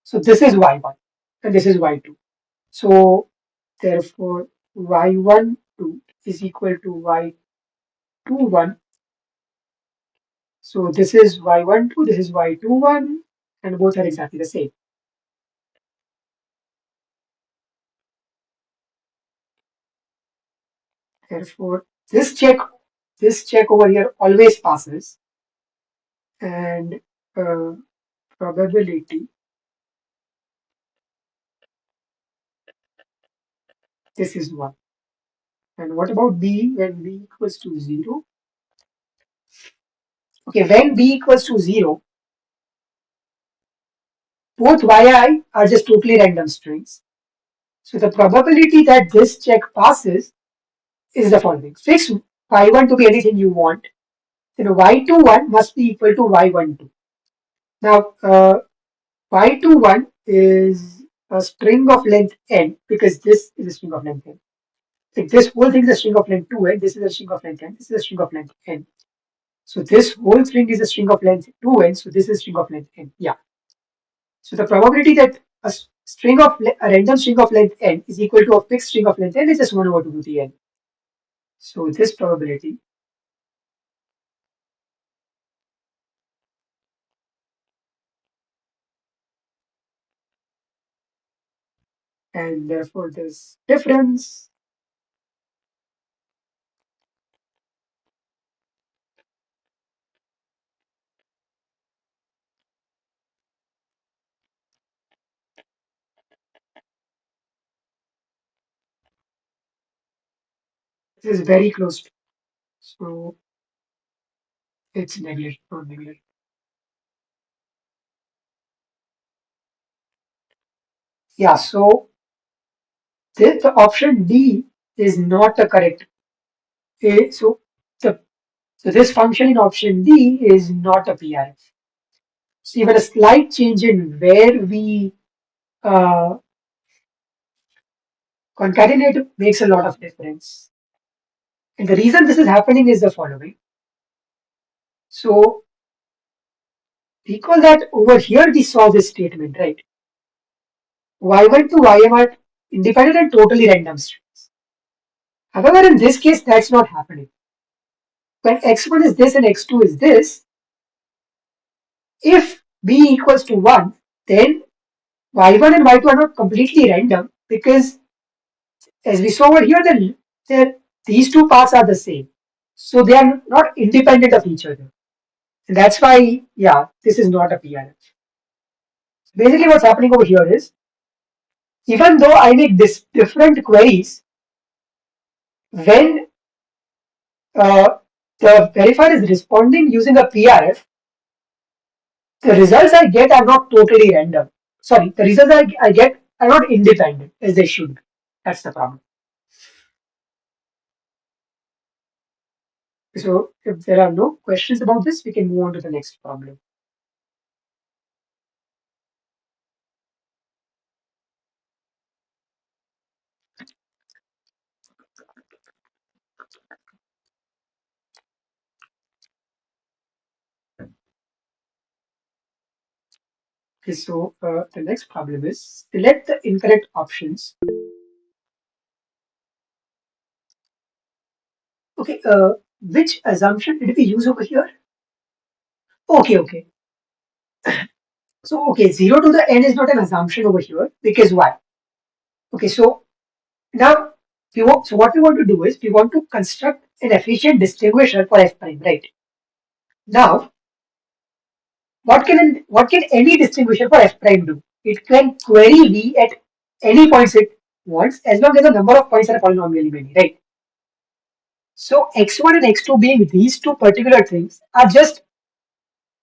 so this is y1 and this is y2. So therefore y1 2 is equal to y2 1. So this is y1 2, this is y2 1, and both are exactly the same. Therefore, this check over here always passes, and uh, probability this is 1. And what about b when b equals to 0? Okay, when b equals to 0, both yi are just totally random strings. So the probability that this check passes is the following. Fix y1 to be anything you want. Then y21 must be equal to y12. Now, y21 is a string of length n because this is a string of length n. Like this whole thing is a string of length 2n, this is a string of length n, this is a string of length n. So this whole string is a string of length 2n, so this is a string of length n. Yeah. So the probability that a random string of length n is equal to a fixed string of length n is just 1 over 2 to the n. So this probability, and therefore this difference is very close to, so it's negligible, negligible. Yeah, so the option D is not the correct. The so this function in option D is not a PRF. So even a slight change in where we uh, concatenate makes a lot of difference. And the reason this is happening is the following. So recall that over here we saw this statement, right? Y1 to Ym are independent and totally random strings. However, in this case, that's not happening. When x1 is this and x2 is this, if b equals to 1, then y1 and y2 are not completely random because as we saw over here, these two paths are the same. So they are not independent of each other. And that's why, yeah, this is not a PRF. Basically, what's happening over here is, even though I make this different queries, when the verifier is responding using a PRF, the results I get are not totally random. Sorry, the results I get are not independent as they should be. That's the problem. So if there are no questions about this, we can move on to the next problem. Okay, so the next problem is select the incorrect options. Okay, which assumption did we use over here? Okay, okay. So, okay, 0 to the n is not an assumption over here because why? Okay, so now so what we want to do is we want to construct an efficient distinguisher for f prime, right? Now, what can any distinguisher for f prime do? It can query v at any points it wants as long as the number of points are polynomially many, right? So x1 and x2 being these two particular things are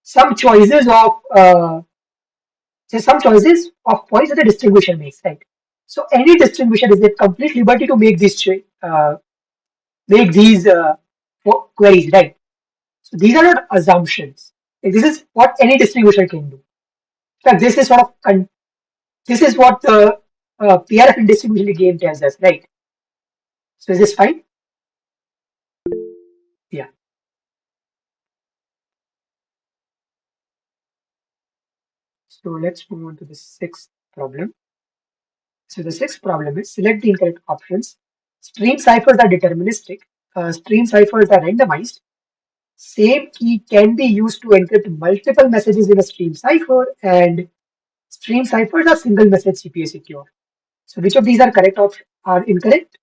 some choices of uh, just some choices of points that the distinguisher makes, right? So any distinguisher is at complete liberty to make these queries, right? So these are not assumptions. Like, this is what any distinguisher can do. In fact, this is what the PRF in distribution game tells us, right? So is this fine? Yeah. So let's move on to the sixth problem. So the sixth problem is select the incorrect options. Stream ciphers are deterministic. Stream ciphers are randomized. Same key can be used to encrypt multiple messages in a stream cipher, and stream ciphers are single message CPA secure. So which of these are correct or are incorrect?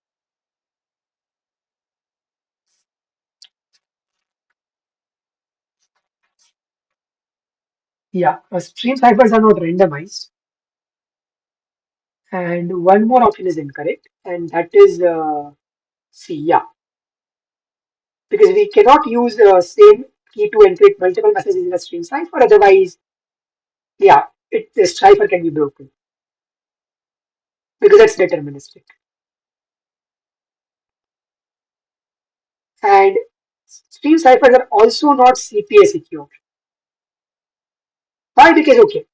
Yeah, stream ciphers are not randomized. And one more option is incorrect, and that is C. Yeah, because we cannot use the same key to encrypt multiple messages in a stream cipher. Otherwise, yeah, the cipher can be broken. because it's deterministic. And stream ciphers are also not CPA secure. Why? Because, okay,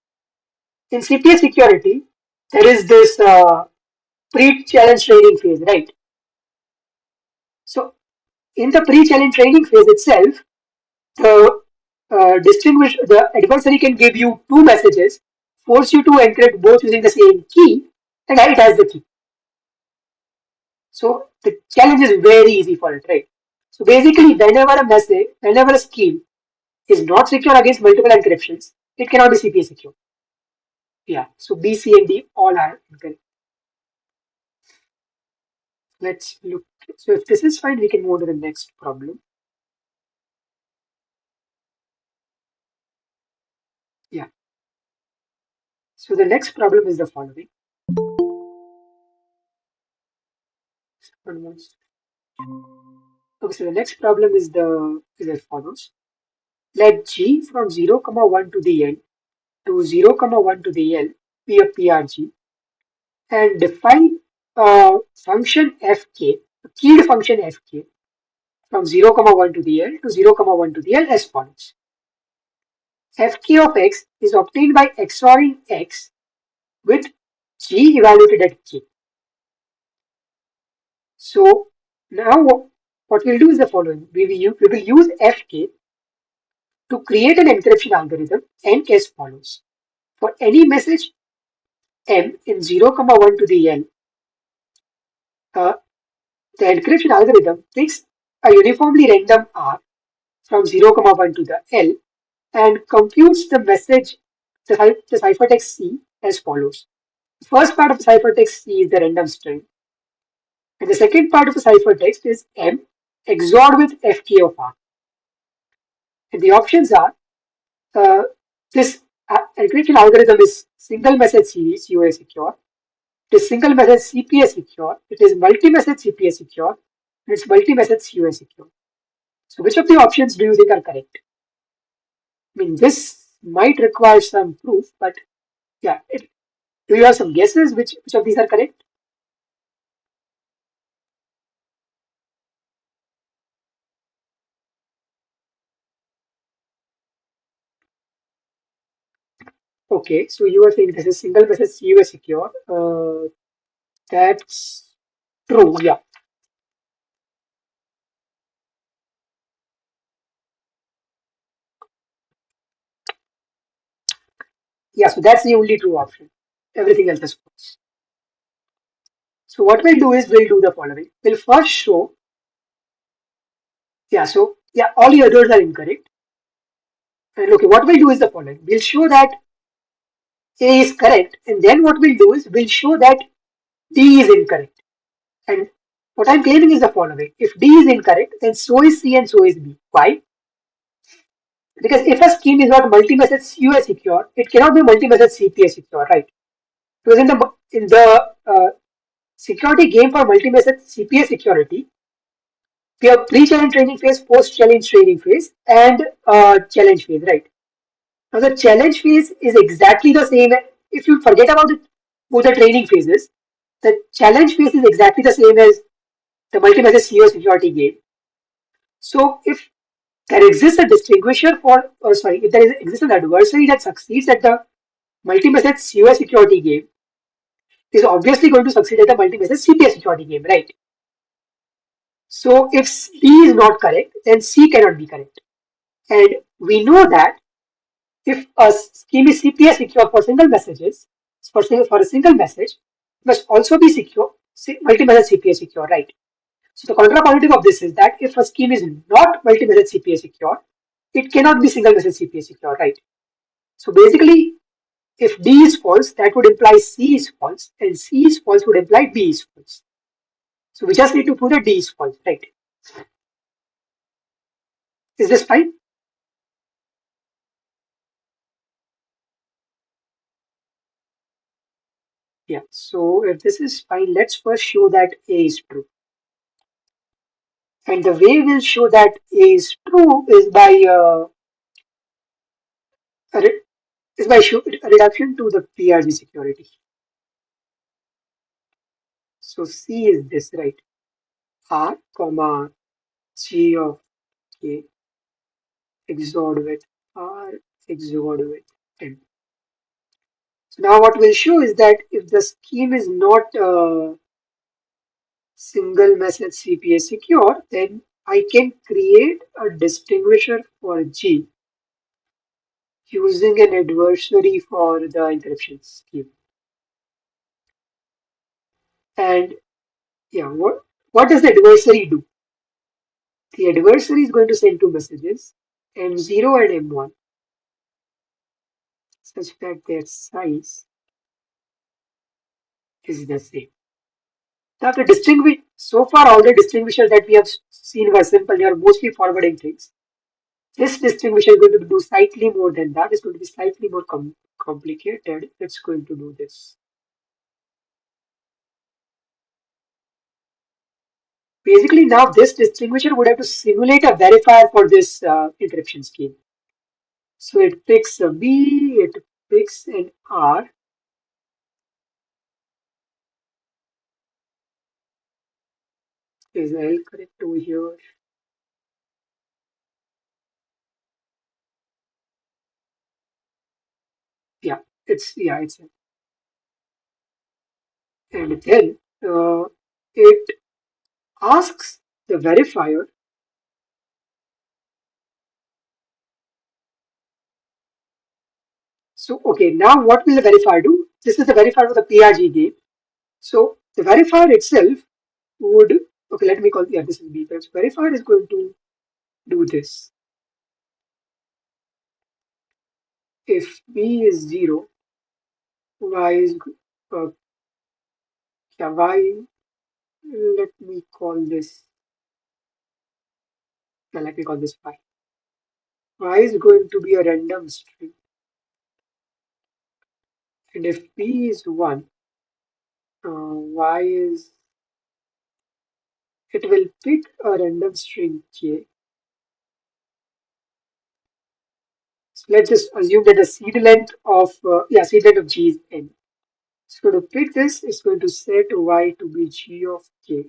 in CPA security, there is this pre-challenge training phase, right? So in the pre-challenge training phase itself, the the adversary can give you two messages, force you to encrypt both using the same key, and it has the key. So the challenge is very easy for it, right? So basically, whenever a scheme is not secure against multiple encryptions, it cannot be CPA secure. Yeah. So B, C, and D all are incorrect. Let's look. So if this is fine, we can move to the next problem. Yeah. So the next problem is the following. Okay, so the next problem is as follows. Let G from 0, comma 1 to the N to 0, comma 1 to the L be a PRG and define a function Fk, a keyed function Fk from 0, comma 1 to the L to 0, comma 1 to the L as follows. Fk of x is obtained by XORing x with G evaluated at K. So now what we'll do is the following. We will use Fk to create an encryption algorithm and as follows. For any message M in 0, comma 1 to the N, uh, the encryption algorithm picks a uniformly random R from 0, comma 1 to the L and computes the message, the ciphertext C as follows. The first part of the ciphertext C is the random string, and the second part of the ciphertext is M XORed with Fk of R. And the options are uh, this encryption algorithm is single message series UA secure, it is single message CPA secure, it is multi-message CPA secure, and it's multi-message CUA secure. So which of the options do you think are correct? I mean, this might require some proof, but yeah, do you have some guesses which of these are correct? Okay, so you are saying this is single message CUA secure. That's true, yeah. Yeah, so that's the only true option. Everything else is false. So what we'll do is we'll do the following. We'll first show, yeah, so yeah, all the others are incorrect. And okay, what we'll do is the following. We'll show that A is correct, and then what we'll do is we'll show that D is incorrect. And what I'm claiming is the following. If D is incorrect, then so is C and so is B. Why? Because if a scheme is not multi-message CUA secure, it cannot be multi-message CPA secure, right? Because in the security game for multi-message CPA security, we have pre-challenge training phase, post-challenge training phase, and challenge phase, right? Now the challenge phase is exactly the same. If you forget about both the training phases, the challenge phase is exactly the same as the multi-message CUA security game. So if there exists a distinguisher for, or sorry, if there exists an adversary that succeeds at the multi-message CUA security game, is obviously going to succeed at the multi-message CPA security game, right? So if D is not correct, then C cannot be correct. And we know that if a scheme is CPA secure for single messages, for a single message, it must also be secure, multi-message CPA secure, right? So the contrapositive of this is that if a scheme is not multi-message CPA secure, it cannot be single message CPA secure, right? So basically, if D is false, that would imply C is false, and C is false would imply D is false. So we just need to prove that D is false, right? Is this fine? Yeah. So if this is fine, let's first show that A is true. And the way we'll show that A is true is by a re- a reduction to the PRG security. So C is this, right? R, comma, G of K XORed with R XORed with M. So now what we'll show is that if the scheme is not single message CPA secure, then I can create a distinguisher for G using an adversary for the encryption scheme. And yeah, what does the adversary do? The adversary is going to send two messages, M0 and M1, such that their size is the same. Now to distinguish, so far all the distinguishers that we have seen were simple, they are mostly forwarding things. This distinguisher is going to do slightly more than that. It's going to be slightly more complicated. It's going to do this. Basically, now this distinguisher would have to simulate a verifier for this encryption scheme. So it picks a B, it picks an R. Is L correct over here? It's L. And then it asks the verifier. So okay, now what will the verifier do? This is the verifier for the PRG game. So the verifier itself would, okay, let me call, yeah, this is B. So verifier is going to do this. If B is 0, Y is, uh, yeah, Y, let me call this, yeah, let me call this Y. Y is going to be a random string. And if B is 1, Y is, it will pick a random string K. So let's just assume that the seed length of G is N. So to pick this, it's going to set Y to be G of K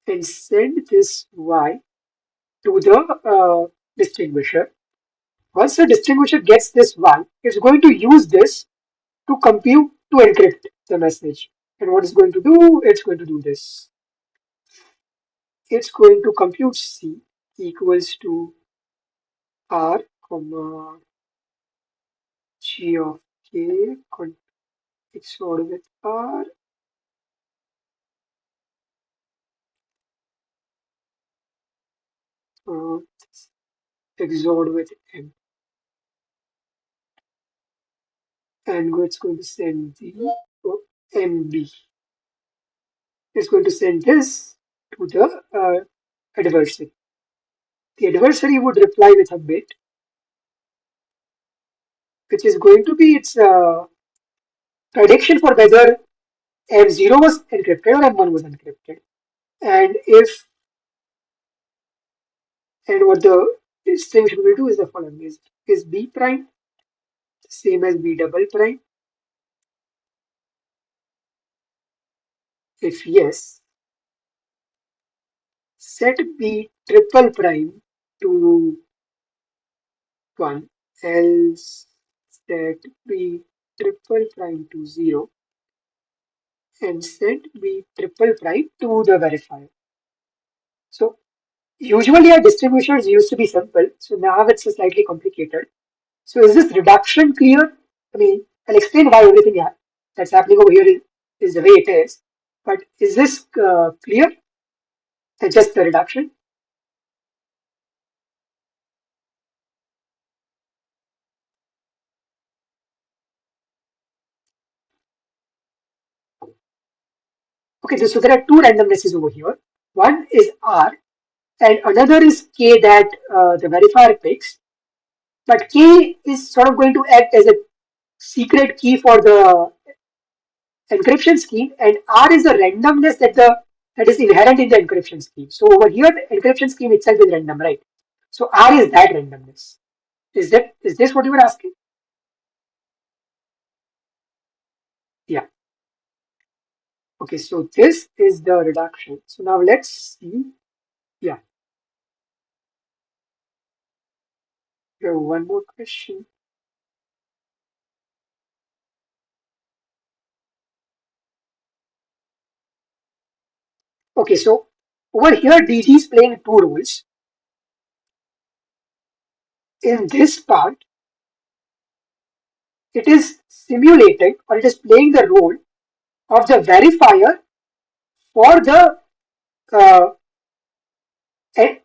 and send this Y to the distinguisher. Once the distinguisher gets this Y, it's going to use this to compute, to encrypt the message. And what it's going to do, it's going to do this. It's going to compute C equals to R, comma, G of K, XOR with R, uh, XOR with M. And it's going to send the MB. It's going to send this to the adversary. The adversary would reply with a bit, which is going to be its prediction for whether M0 was encrypted or M1 was encrypted. And what the distinction will do is the following: is B prime the same as B double prime? If yes, set B triple prime to 1, else set B triple prime to 0, and set B triple prime to the verifier. So usually our distributions used to be simple, so now it's slightly complicated. So is this reduction clear? I mean, I'll explain why everything that's happening over here is the way it is. But is this clear? Just the reduction? Okay, so there are two randomnesses over here. One is R and another is K that the verifier picks. But K is sort of going to act as a secret key for the encryption scheme, and R is the randomness that is inherent in the encryption scheme. So over here, the encryption scheme itself is random, right? So R is that randomness. Is this what you were asking? Yeah. Okay, so this is the reduction. So now let's see. Yeah, we have one more question. Okay, so over here, DG is playing two roles. In this part, it is simulating or it is playing the role of the verifier for the uh, e-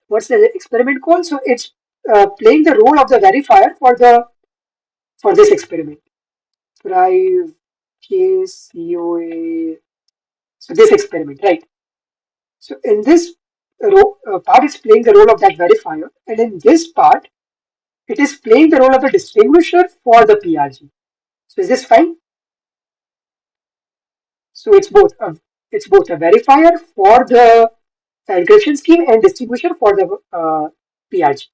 what's the experiment called? So it's playing the role of the verifier for this experiment. Prive case COA. So this experiment, right? So in this part, it's playing the role of that verifier, and in this part, it is playing the role of the distinguisher for the PRG. So is this fine? So it's both a verifier for the encryption scheme and distinguisher for the PRG.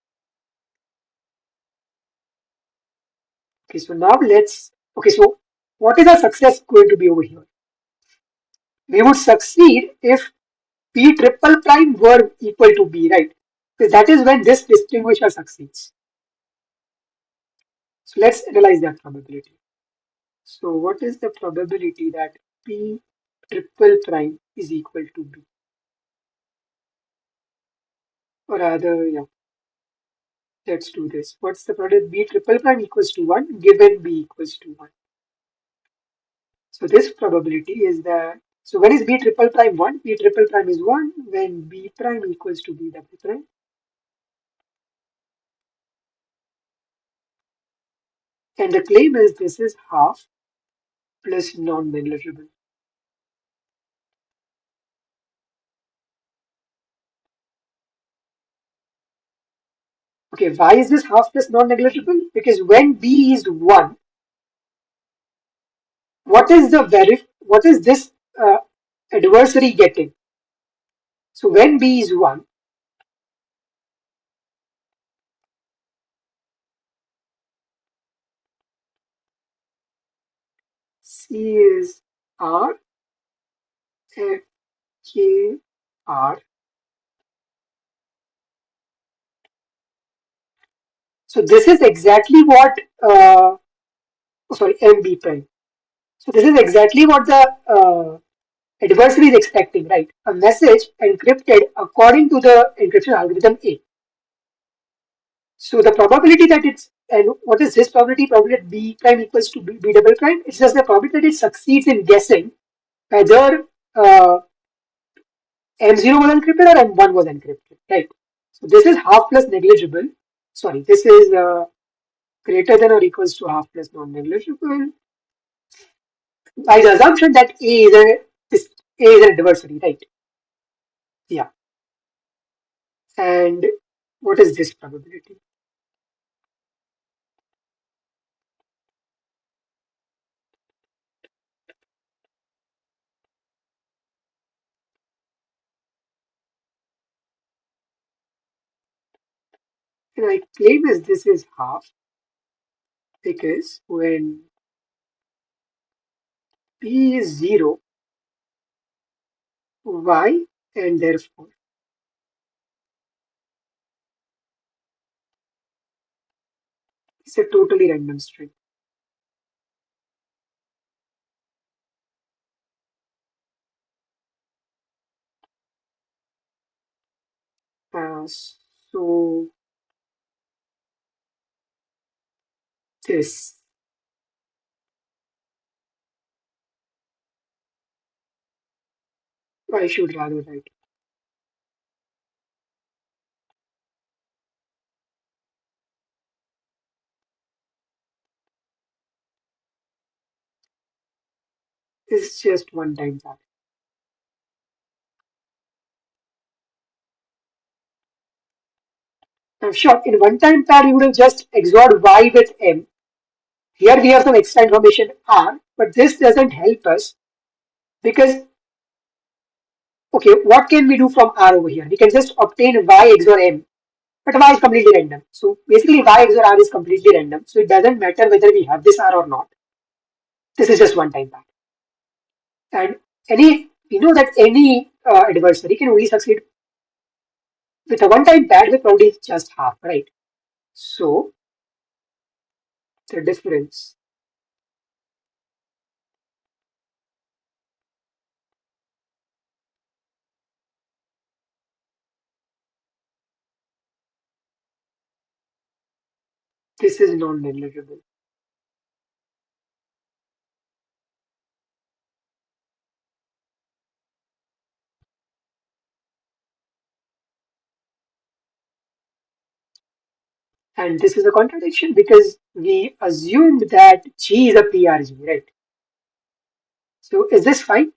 Okay, so now let's. Okay, so what is our success going to be over here? We would succeed if P triple prime were equal to B, right? Because that is when this distinguisher succeeds. So let's analyze that probability. So what is the probability that P triple prime is equal to B? Or rather, yeah, let's do this. What's the probability B triple prime equals to 1 given B equals to 1? So this probability is that, so when is B triple prime 1? B triple prime is 1 when B prime equals to B double prime. And the claim is this is half plus non-negligible. Okay, why is this half plus non-negligible? Because when B is 1, what is this adversary getting? So when B is 1, C is R, F, K, R. So this is exactly what, sorry, MB prime. So this is exactly what the adversary is expecting, right? A message encrypted according to the encryption algorithm A. So the probability that it's, and what is this probability? Probability that B prime equals to B double prime. It's just the probability that it succeeds in guessing whether M0 was encrypted or M1 was encrypted, right? So this is half plus negligible. Sorry, this is greater than or equals to half plus non-negligible by the assumption that A is an adversary, right? Yeah. And what is this probability? And I claim is this is half because when P is 0, Y and therefore it's a totally random string. So this I should rather write is just one time that. Now, sure, in one time pad, you would have just XORed Y with M. Here we have some extra information R, but this doesn't help us because, okay, what can we do from R over here? We can just obtain Y XOR M, but Y is completely random. So basically, Y XOR R is completely random. So it doesn't matter whether we have this R or not. This is just one time pad. And We know that any adversary can only succeed with a one-time bad, the probability is just half, right? So the difference, this is non-negligible. And this is a contradiction because we assumed that G is a PRG, right? So is this fine?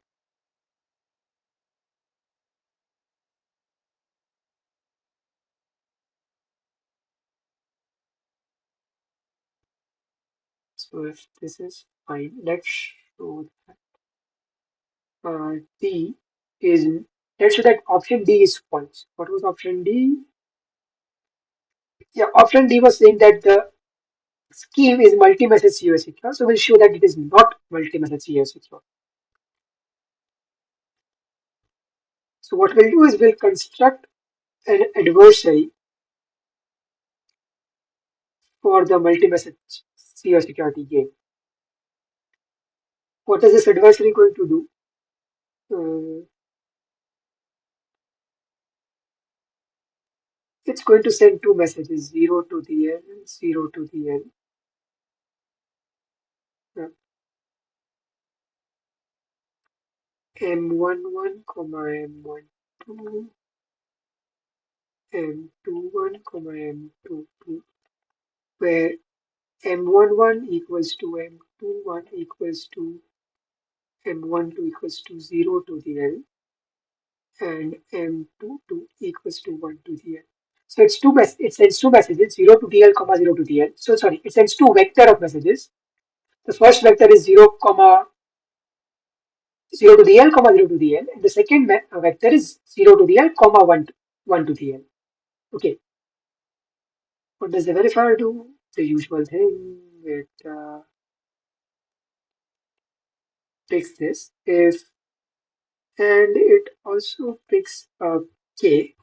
So if this is fine, let's show D is, let's show that option D is false. What was option D? Yeah, option D was saying that the scheme is multi-message CEO secure. So we'll show that it is not multi-message CEO secure. So what we'll do is we'll construct an adversary for the multi-message CEO security game. What is this adversary going to do? It's going to send two messages, 0 to the L and 0 to the L. Uh, M11, M12, M21, M22, where M11 equals to M21 equals to M12 equals to 0 to the L and M22 equals to 1 to the L. So it sends two messages, 0 to the L, comma 0 to the L. So sorry, it sends two vector of messages. The first vector is 0, comma 0 to the L, comma 0 to the L. And the second vector is 0 to the L, comma 1 to the L. Okay. What does the verifier do? The usual thing. It picks this if, and it also picks K.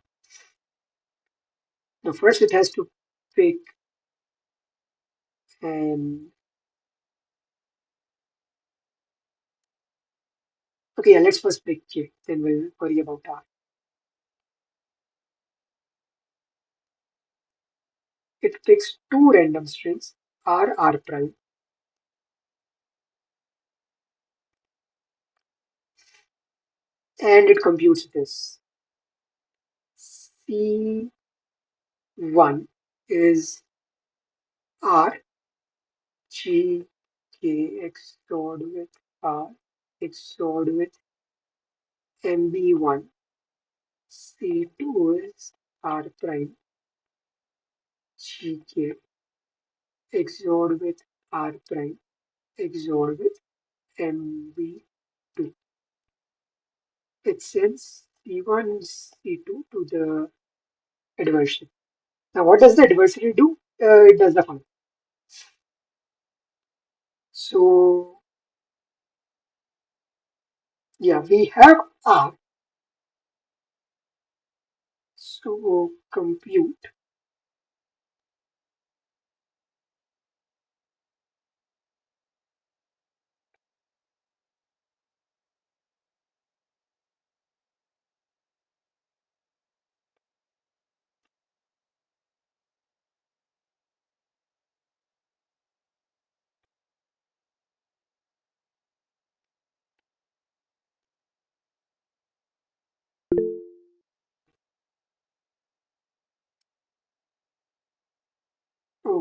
Now first it has to pick an, okay, yeah, let's first pick K, then we'll worry about R. It picks two random strings, R prime, and it computes this. C1 is R, G, K XORed with R, XORed with MB1. C2 is R prime, GK XORed with R prime, XORed with MB2. It sends C1, C2 to the adversary. Now, what does the adversary do? It does the following. So, yeah, we have R. So, compute.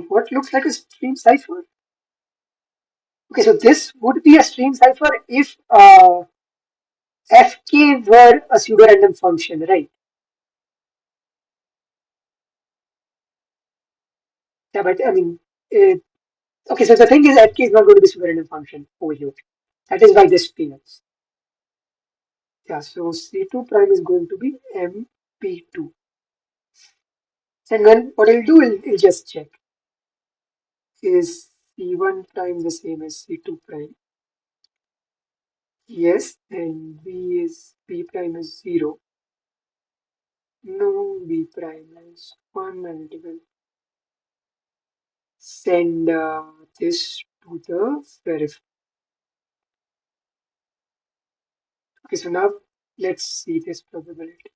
What looks like a stream cipher? Okay, so this would be a stream cipher if fk were a pseudo-random function, right? Yeah, but I mean, uh, okay, so the thing is, fk is not going to be pseudo-random function over here. That is why this fails. Yeah, so C2 prime is going to be MP2. And then what I'll do, I'll just check. Is C1 prime the same as C2 prime? Yes, and B prime is 0. No, B prime is 1 multiple. Send this to the verify. Okay, so now let's see this probability.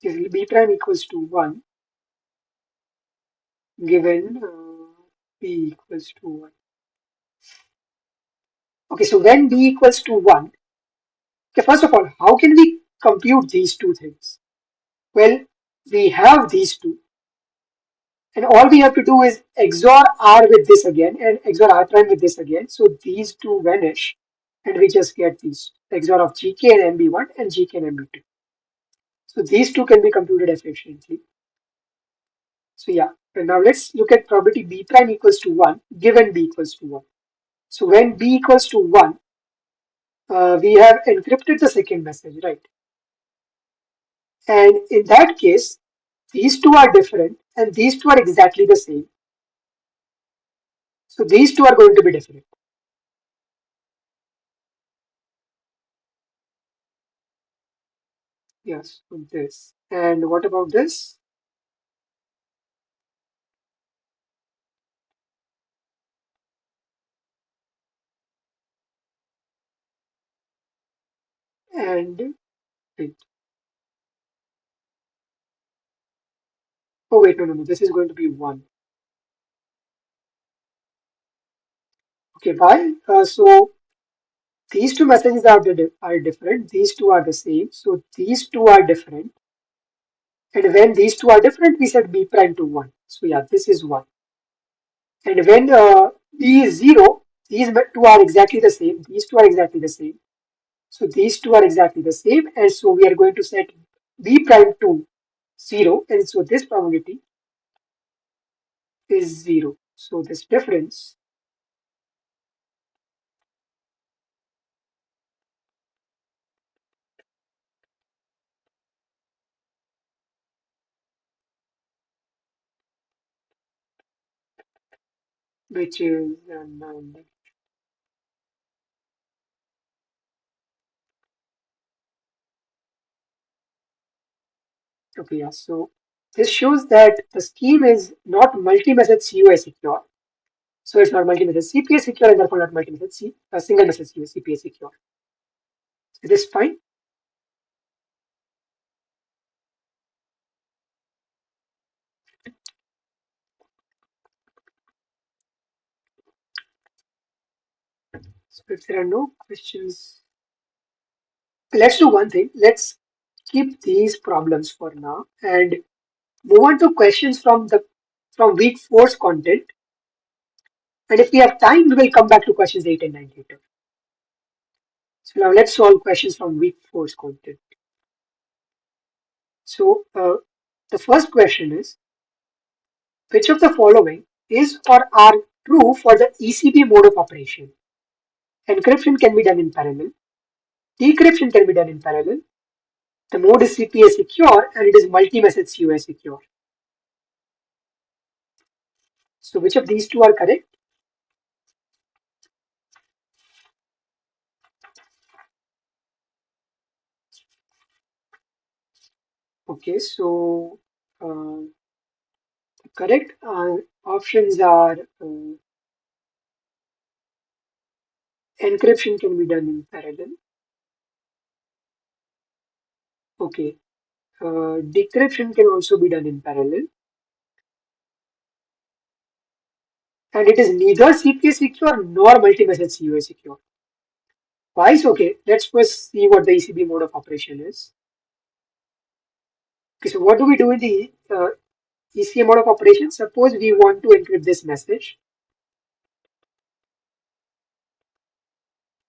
If B prime equals to 1, given B equals to 1. Okay, so when B equals to 1, okay, first of all, how can we compute these two things? Well, we have these two, and all we have to do is XOR R with this again and XOR R prime with this again. So these two vanish, and we just get these XOR of GK and MB1 and GK and MB2. So these two can be computed efficiently. So yeah, and now let's look at probability B prime equals to 1 given B equals to 1. So when B equals to 1, we have encrypted the second message, right? And in that case, these two are different and these two are exactly the same. So these two are going to be different. Yes, on this. And what about this? And wait. Oh wait, no, no, no. This is going to be 1. Okay, why? So these two messages are different. These two are the same. So these two are different. And when these two are different, we set B prime to 1. So yeah, this is 1. And when B is 0, these two are exactly the same. These two are exactly the same. So these two are exactly the same. And so we are going to set B prime to 0. And so this probability is 0. So this difference, which is 9. Okay, yeah. So this shows that the scheme is not multi-message CUA secure. So it's not multi-message CPA secure and therefore not multi-message single message CPA secure. Is this fine? So if there are no questions, let's do one thing. Let's keep these problems for now and move on to questions from week four's content. And if we have time, we will come back to questions 8 and 9 later. So now let's solve questions from week four's content. So the first question is, which of the following is or are true for the ECB mode of operation? Encryption can be done in parallel. Decryption can be done in parallel. The mode is CPA secure and it is multi-message CUA secure. So which of these two are correct? Okay, so uh, correct options are encryption can be done in parallel. Okay, decryption can also be done in parallel. And it is neither CPA secure nor multi-message CUA secure. Why is okay? Let's first see what the ECB mode of operation is. Okay, so what do we do in the ECM mode of operation? Suppose we want to encrypt this message.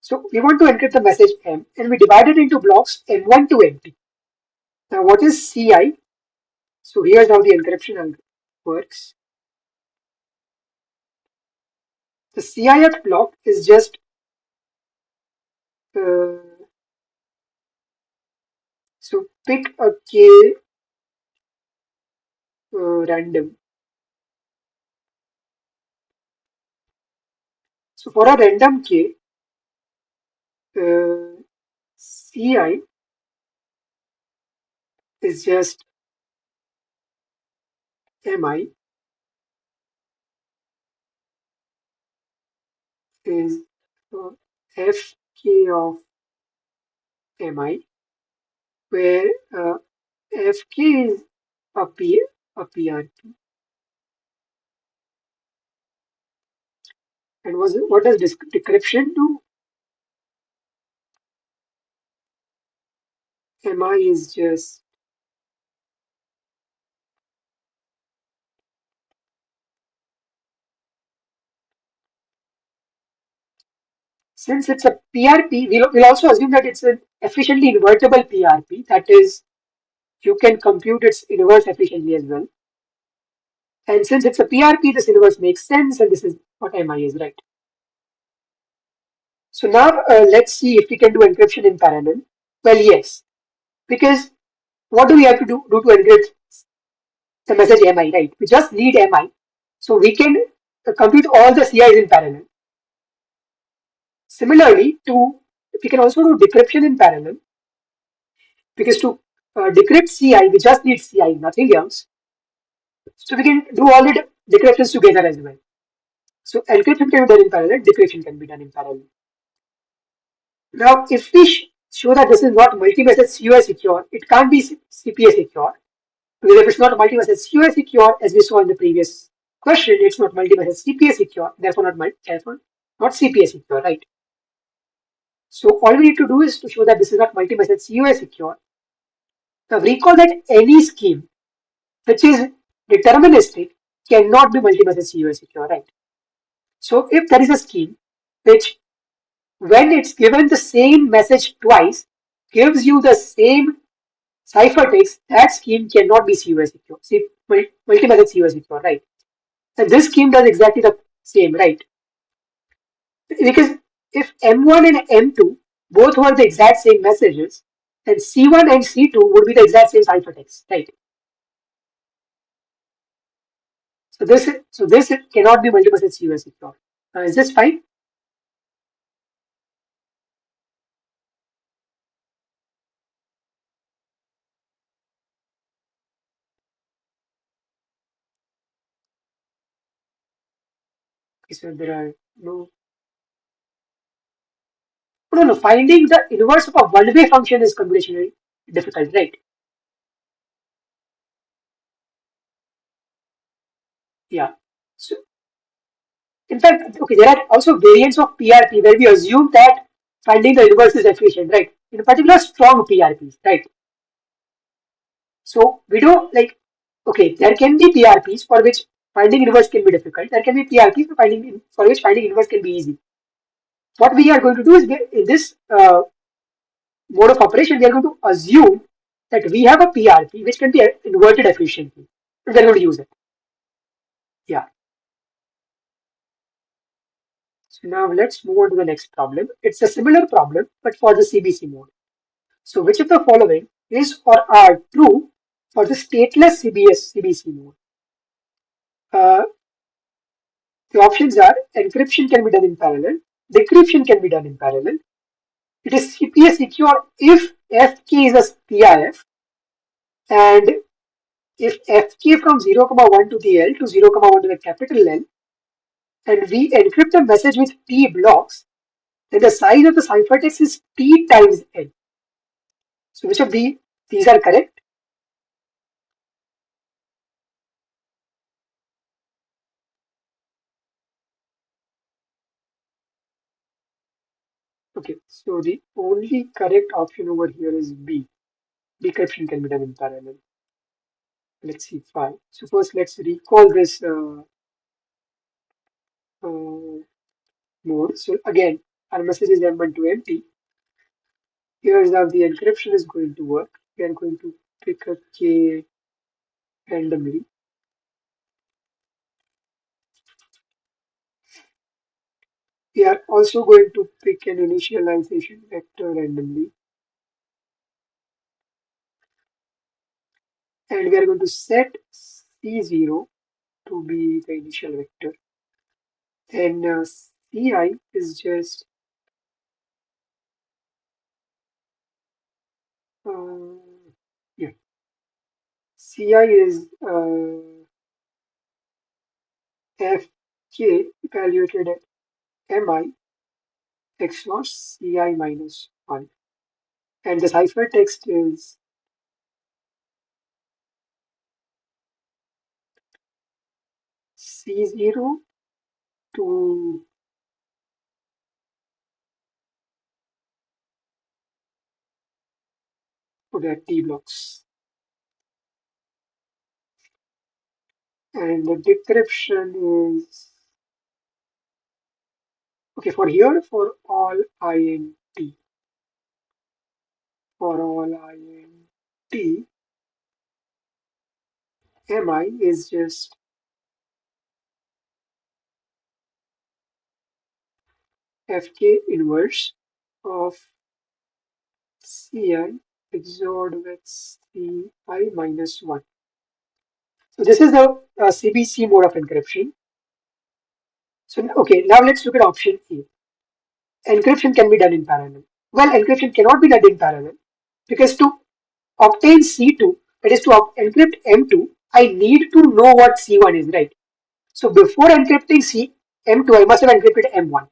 So we want to encrypt the message M and we divide it into blocks M1 to M2. Now what is CI? So here's how the encryption works. The CIF block is just uh, so pick a K random. So for a random k, Ci is just Mi is Fk of Mi, where Fk is a PRP. And what does decryption do? Mi is just since it's a PRP, we'll also assume that it's an efficiently invertible PRP. That is, you can compute its inverse efficiently as well. And since it's a PRP, this inverse makes sense, and this is what Mi is, right? So now let's see if we can do encryption in parallel. Well, yes, because what do we have to do to encrypt the message Mi, right? We just need Mi. So we can compute all the CIs in parallel. Similarly, we can also do decryption in parallel because to decrypt CI, we just need CI, nothing else. So we can do all the decryptions together as well. So encryption can be done in parallel, decryption can be done in parallel. Now, if we show that this is not multi-message CUI secure, it can't be CPA secure. Because if it's not multi-message CUI secure, as we saw in the previous question, it's not multi-message CPA secure, therefore not CPA secure, right? So all we need to do is to show that this is not multi-message CUI secure. Now recall that any scheme which is deterministic cannot be multi-message CUI secure, right? So if there is a scheme which, when it's given the same message twice, gives you the same ciphertext, that scheme cannot be CUI secure. See, multi-message CUI secure, right? And this scheme does exactly the same, right? Because if M1 and M2 both were the exact same messages, then C1 and C2 would be the exact same ciphertext, right? So this cannot be multi-message CUI secure. Is this fine? Okay, so there are no. Finding the inverse of a one-way function is computationally difficult, right? Yeah. So in fact, okay, there are also variants of PRP where we assume that finding the inverse is efficient, right? In particular, strong PRPs, right? So we do like, okay, there can be PRPs for which finding inverse can be difficult. There can be PRPs for which finding inverse can be easy. What we are going to do is in this mode of operation, we are going to assume that we have a PRP which can be inverted efficiently. We are going to use it. Yeah. So now let's move on to the next problem. It's a similar problem, but for the CBC mode. So which of the following is or are true for the stateless CBC mode? Uh, the options are encryption can be done in parallel, decryption can be done in parallel. It is CPA secure if Fk is a PIF and if Fk from 0, 1 to the L to 0, 1 to the capital L, and we encrypt the message with T blocks, then the size of the ciphertext is T times L. So which of these are correct? Okay, so the only correct option over here is B. Decryption can be done in parallel. Let's see, fine. So first let's recall this uh, mode. So again, our message is M1 to empty. Here's how the encryption is going to work. We are going to pick a K randomly. We are also going to pick an initialization vector randomly. And we are going to set C0 to be the initial vector. Then CI is just uh, yeah, CI is Fk evaluated at Mi x naught Ci minus 1. And the ciphertext is C0 to the T blocks. And the decryption is okay for here for all int. For all int, Mi is just Fk inverse of Ci XORed with Ci minus 1. So this is the CBC mode of encryption. So okay, now let's look at option A. Encryption can be done in parallel. Well, encryption cannot be done in parallel because to obtain C2, that is to encrypt M2, I need to know what C1 is, right? So before encrypting M2, I must have encrypted M1.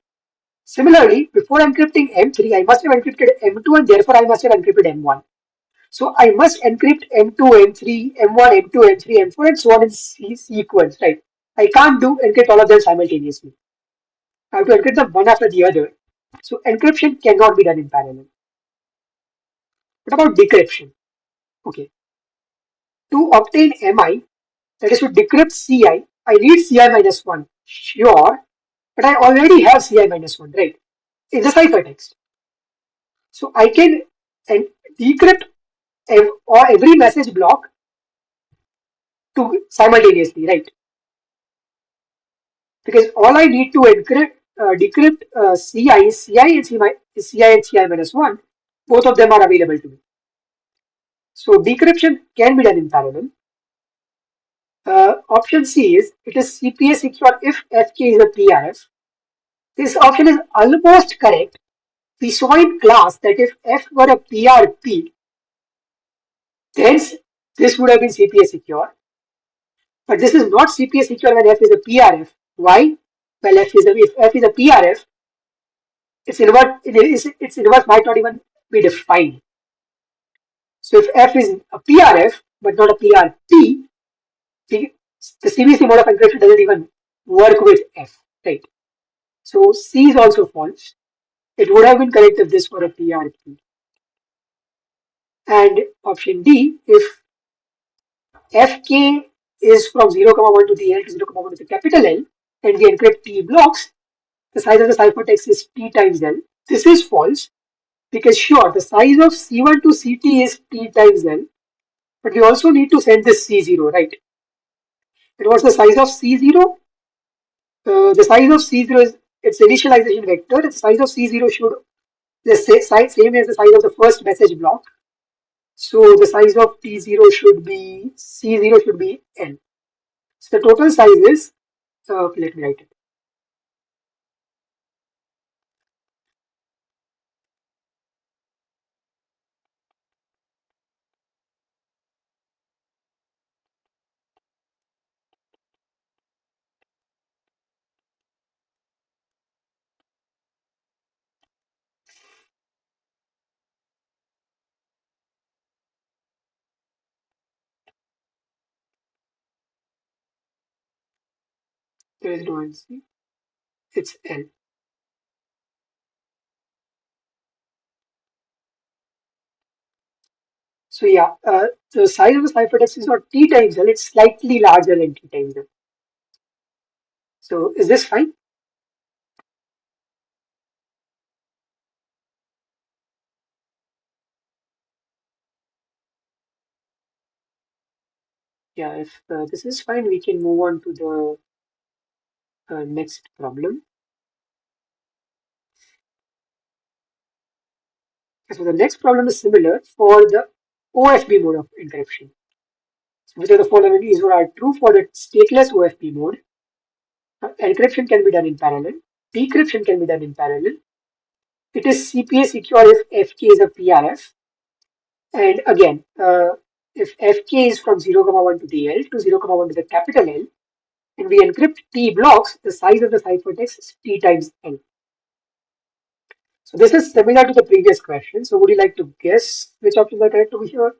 Similarly, before encrypting M3, I must have encrypted M2 and therefore I must have encrypted M1. So I must encrypt M2, M3, M1, M2, M3, M4 and so on in sequence, right? I can't do encrypt all of them simultaneously. I have to encrypt them one after the other. So encryption cannot be done in parallel. What about decryption? Okay. To obtain MI, that is to decrypt CI, I need CI minus 1. Sure. But I already have CI minus 1, right? In the ciphertext. So I can decrypt or every message block to simultaneously, right? Because all I need to decrypt CI is CI and CI and CI minus 1. Both of them are available to me. So decryption can be done in parallel. Option C is it is CPA secure if FK is a PRF. This option is almost correct. We saw in class that if F were a PRP, then this would have been CPA secure. But this is not CPA secure when F is a PRF. Why? Well, if F is a PRF, its inverse might not even be defined. So if F is a PRF but not a PRP, the CBC mode of encryption doesn't even work with F, right? So C is also false. It would have been correct if this were a PRP. And option D, if Fk is from 0, 1 to the L to 0, 1 to the capital L, and we encrypt T blocks, the size of the ciphertext is T times L. This is false because sure, the size of C1 to CT is T times L, but we also need to send this C0, right? And what's the size of C0? The size of C0 is its initialization vector. The size of C0 should the same as the size of the first message block. So the size of T0 should be C0 should be N. So the total size is let me write it. There is no answer. It's N. So yeah, the size of the ciphertext is not T times L. It's slightly larger than T times L. So is this fine? Yeah, if this is fine, we can move on to the next problem. So the next problem is similar for the OFB mode of encryption. So which of the following is or are true for the stateless OFB mode? Encryption can be done in parallel. decryption can be done in parallel. It is CPA secure if FK is a PRF. And again, if Fk is from 0, comma 1 to the L to 0, comma 1 to the capital L, and we encrypt T blocks, the size of the ciphertext is T times L. So this is similar to the previous question. So would you like to guess which options are correct over here?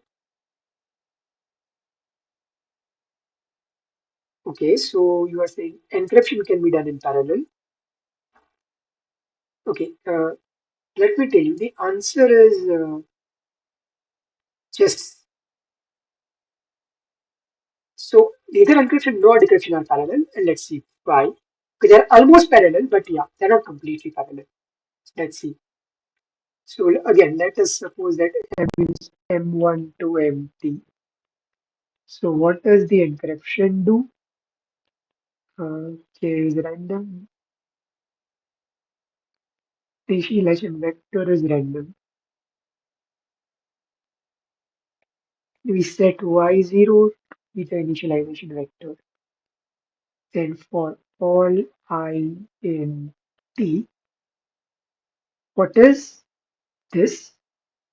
Okay, so you are saying encryption can be done in parallel. Okay, let me tell you, the answer is just so neither encryption nor decryption are parallel, and let's see why. Because they're almost parallel, but yeah, they're not completely parallel. Let's see. So again, let us suppose that M is M1 to MT. So what does the encryption do? K is random. Initialization vector is random. We set Y0 with the initialization vector. And for all I in T, what is this?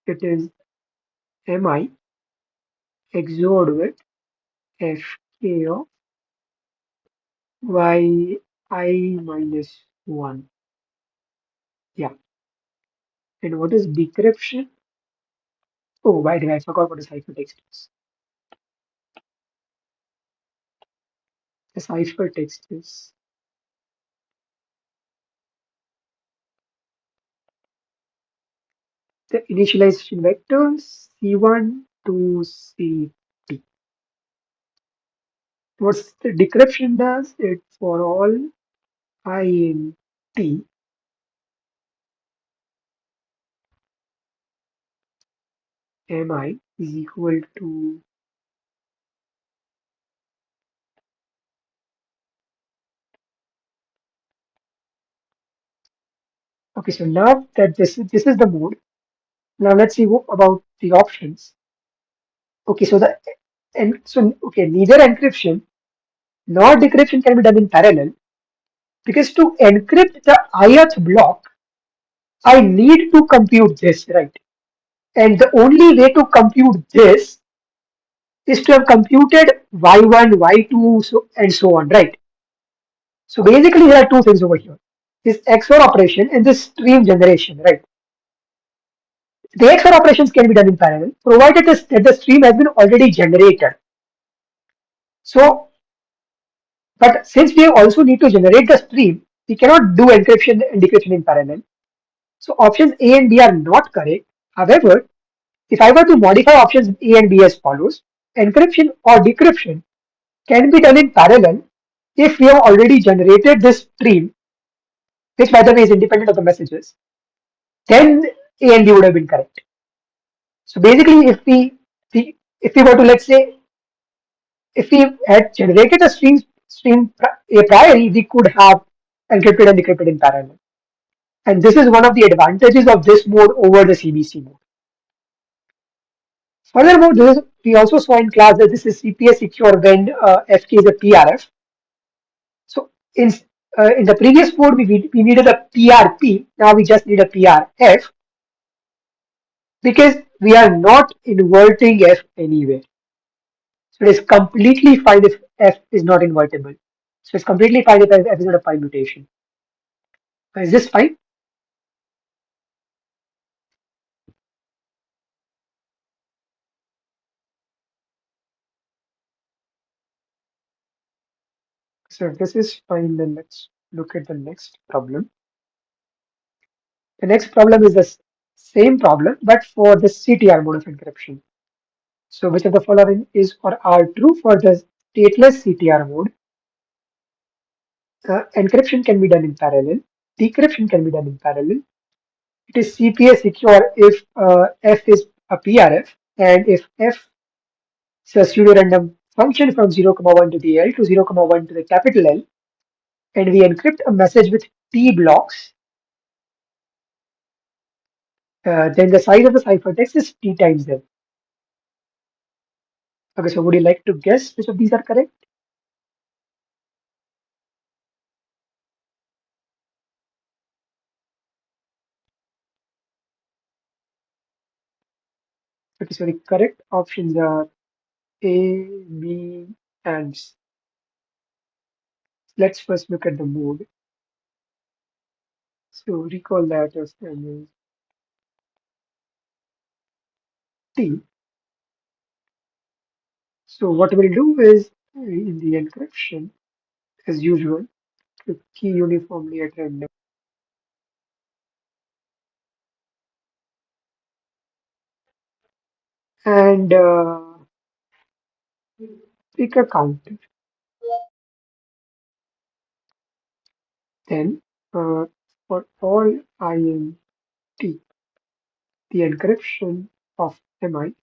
It is Mi XORed with Fk of yi minus 1. Yeah. And what is decryption? Oh, by the way, I forgot what a ciphertext is. The ciphertext is the initialization vectors C1 to Ct. What's the decryption does? It for all I in T, Mi is equal to okay. So now that this is the mode. Now let's see about the options. Okay, so the and so okay, neither encryption nor decryption can be done in parallel because to encrypt the ith block, I need to compute this, right? And the only way to compute this is to have computed y1, y2, and so on, right? So basically, there are two things over here: this XOR operation and this stream generation, right? The XOR operations can be done in parallel, provided that the stream has been already generated. So, but since we also need to generate the stream, we cannot do encryption and decryption in parallel. So options A and B are not correct. However, if I were to modify options A and B as follows, encryption or decryption can be done in parallel if we have already generated this stream, which by the way is independent of the messages, then A and B would have been correct. So basically, if we were to let's say if we had generated a stream a priori, we could have encrypted and decrypted in parallel. And this is one of the advantages of this mode over the CBC mode. Furthermore, we also saw in class that this is CPA secure when FK is a PRF. So in the previous mode, we needed a PRP. Now we just need a PRF because we are not inverting F anywhere. So it is completely fine if F is not invertible. So it's completely fine if F is not a pi mutation. Is this fine? So if this is fine, then let's look at the next problem. The next problem is the same problem, but for the CTR mode of encryption. So which of the following is or are true for the stateless CTR mode? Encryption can be done in parallel. Decryption can be done in parallel. It is CPA secure if F is a PRF and if F is a pseudo-random function from 0, comma 1 to the L to 0, comma 1 to the capital L, and we encrypt a message with T blocks, then the size of the ciphertext is T times L. Okay, so would you like to guess which of these are correct? Okay, so the correct options are A, B, and C. Let's first look at the mode. So recall that as T. So what we'll do is in the encryption, as usual, to key uniformly at random and pick a counter. Then for all INT, the encryption of MI.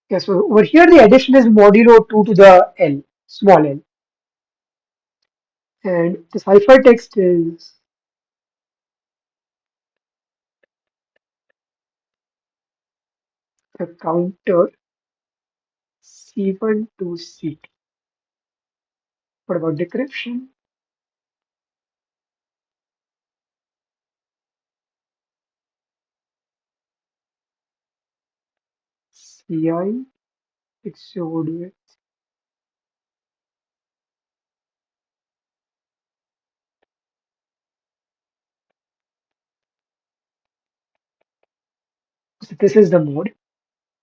Yeah, so over here the addition is modulo 2 to the L, small l. And the ciphertext is a counter C1 to C2. What about decryption? CI exode. So this is the mode.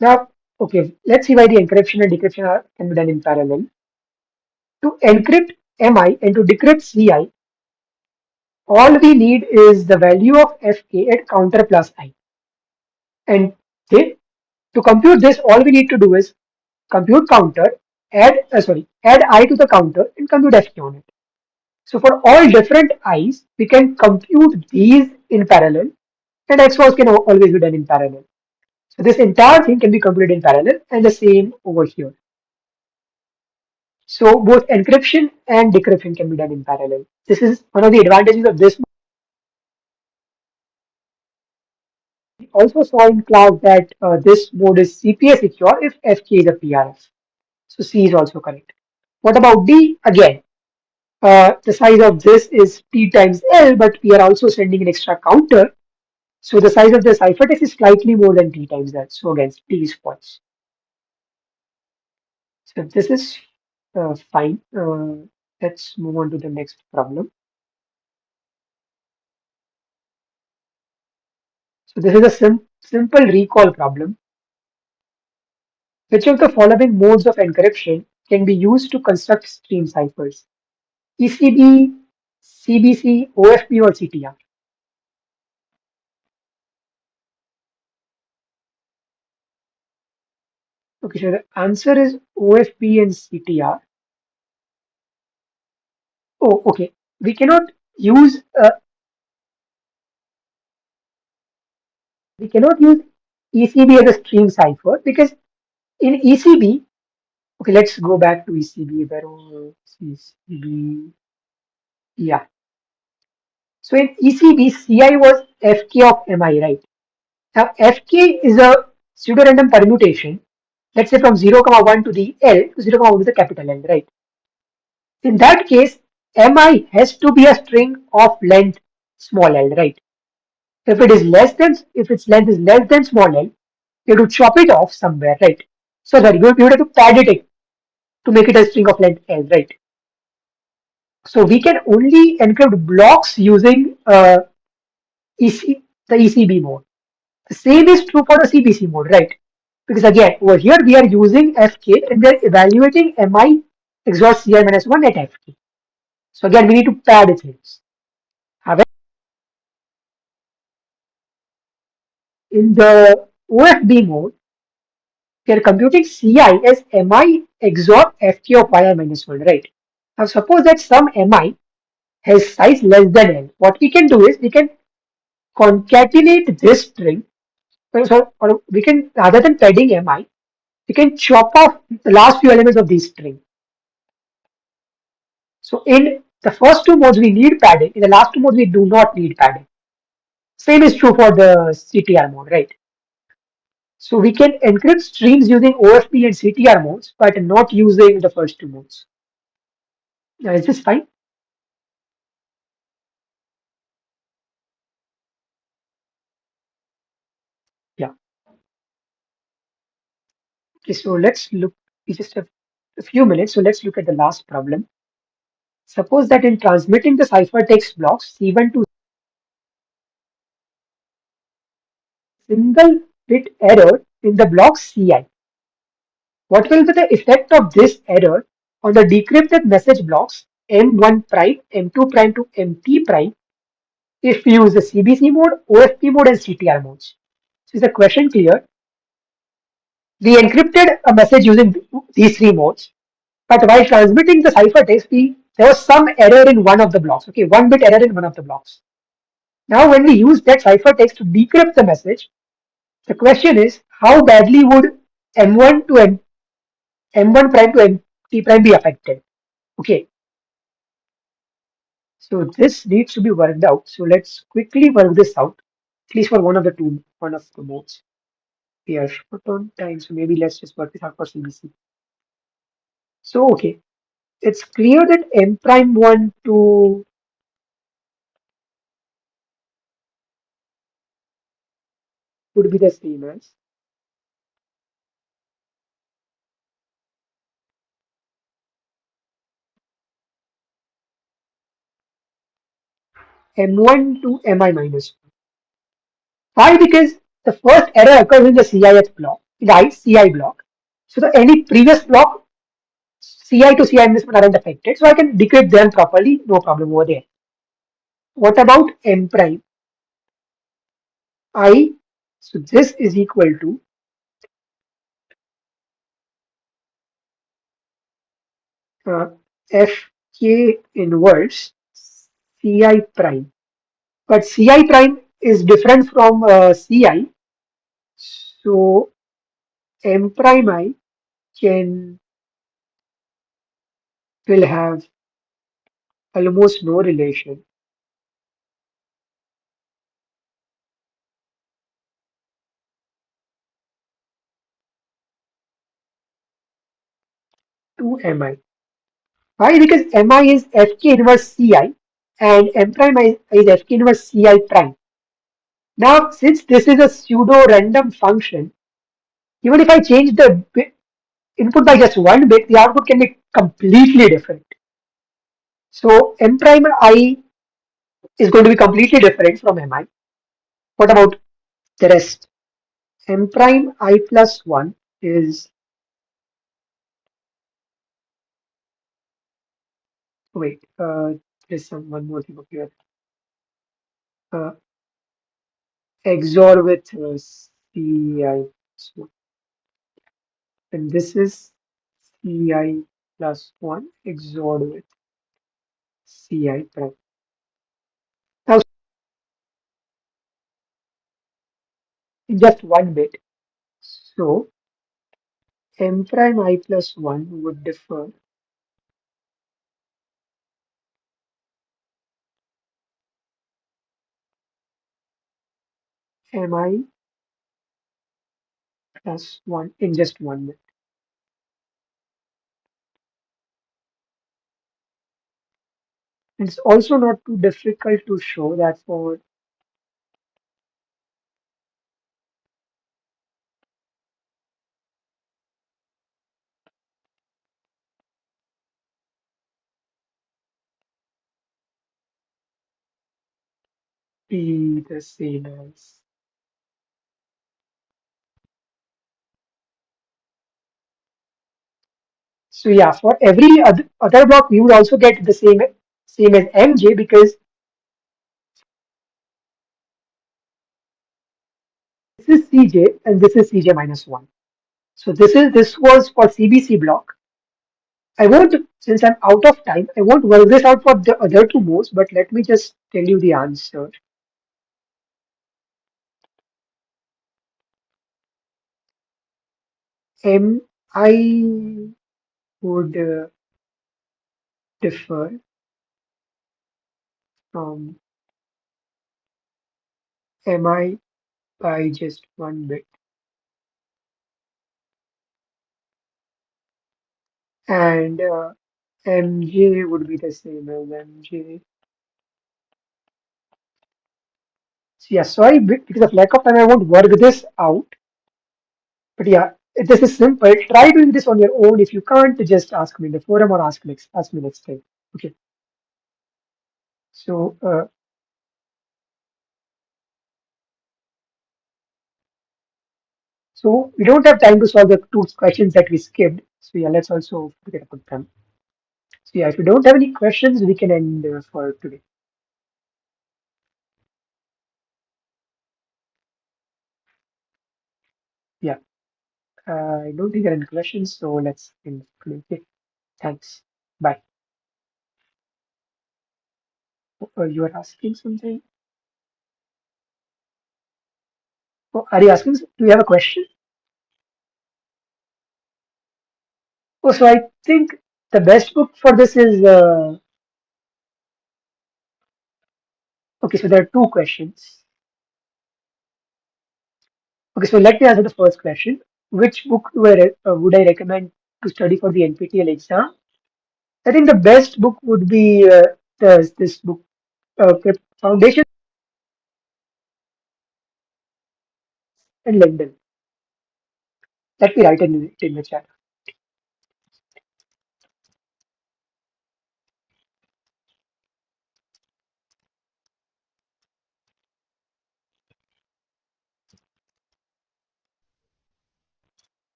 Now, okay, let's see why the encryption and decryption can be done in parallel. To encrypt MI and to decrypt CI, all we need is the value of FK at counter plus I. And they, to compute this, all we need to do is compute counter, add I to the counter and compute FK on it. So for all different i's, we can compute these in parallel, and XORs can always be done in parallel. So this entire thing can be computed in parallel, and the same over here. So both encryption and decryption can be done in parallel. This is one of the advantages of this. We also saw in class that this mode is CPA secure if FK is a PRF. So C is also correct. What about D? Again, the size of this is T times L, but we are also sending an extra counter. So the size of the ciphertext is slightly more than T times that. So again, T is false. So this is fine. Let's move on to the next problem. So this is a simple recall problem. Which of the following modes of encryption can be used to construct stream ciphers? ECB, CBC, OFP, or CTR? Okay, so the answer is OFP and CTR. Oh, okay. We cannot use uh, we cannot use ECB as a stream cipher because in ECB, okay, let's go back to ECB. Where was ECB? Yeah. So in ECB, CI was FK of MI, right? Now FK is a pseudo-random permutation. Let's say from 0, comma 1 to the L to 0, comma 1 to the capital L, right? In that case, MI has to be a string of length small l, right? If its length is less than small l, you have to chop it off somewhere, right? So that you have to pad it to make it a string of length l, right? So we can only encrypt blocks using the ECB mode. The same is true for the CBC mode, right? Because again, over here we are using FK and we are evaluating MI XOR CI minus 1 at FK. So again, we need to pad things. However, in the OFB mode, we are computing CI as MI XOR FK of YI minus 1, right? Now suppose that some MI has size less than L. What we can do is we can concatenate this string. Or we can, rather than padding MI, we can chop off the last few elements of this string. So in the first two modes we need padding. In the last two modes we do not need padding. Same is true for the CTR mode, right? So we can encrypt streams using OFP and CTR modes, but not using the first two modes. Is this fine? Yeah. Okay, so let's look, we just have a few minutes, so let's look at the last problem. Suppose that in transmitting the ciphertext blocks C1 to single bit error in the block CI. What will be the effect of this error on the decrypted message blocks M1 prime, M2 prime to MT prime if we use the CBC mode, OFP mode, and CTR modes? So is the question clear? We encrypted a message using these three modes, but while transmitting the ciphertext, there was some error in one of the blocks. Okay, one bit error in one of the blocks. Now, when we use that ciphertext to decrypt the message, the question is how badly would M1 to M1 prime to MT prime be affected? Okay, so this needs to be worked out. So let's quickly work this out, at least for one of the modes. We are short on time, so maybe let's just work this out for CBC. So okay, it's clear that M prime 1 to would be the same as M1 to MI minus 1. Why? Because the first error occurs in the CIS block, the CI block. So the any previous block, CI to CI minus 1 aren't affected. So I can decrypt them properly, no problem over there. What about M prime? I, so this is equal to uh, Fk inverse Ci prime. But Ci prime is different from Ci. So M prime I can will have almost no relation to Mi. Why? Because Mi is Fk inverse Ci and M prime is Fk inverse Ci prime. Now, since this is a pseudo random function, even if I change the input by just one bit, the output can be completely different. So M prime I is going to be completely different from Mi. What about the rest? M prime I plus 1 is, wait, there's some one more thing up here. Uh, XOR with Ci. So, and this is Ci plus 1 XOR with Ci prime. Now, just one bit. So, M prime I plus 1 would differ Mi plus 1 in just one bit. It's also not too difficult to show that for be the same as. So yeah, for every other block, we would also get the same as Mj because this is Cj and this is Cj minus 1. So this was for CBC block. I won't, since I'm out of time, I won't work this out for the other two modes, but let me just tell you the answer. Mi would differ from Mi by just one bit. and MJ would be the same as MJ. So yeah, sorry, because of lack of time, I won't work this out. But yeah, this is simple. Try doing this on your own. If you can't, just ask me in the forum or ask me next time. Okay. So so we don't have time to solve the two questions that we skipped. So yeah, let's also forget about them. So yeah, if you don't have any questions, we can end for today. Yeah, I don't think there are any questions, so let's end. Okay, thanks. Bye. You are asking something? Oh, are you asking? Do you have a question? Oh, so I think the best book for this is okay. So there are two questions. Okay, so let me answer the first question. Which book would I recommend to study for the NPTEL exam? I think the best book would be this book, Foundation and London. Let me write it in the chat.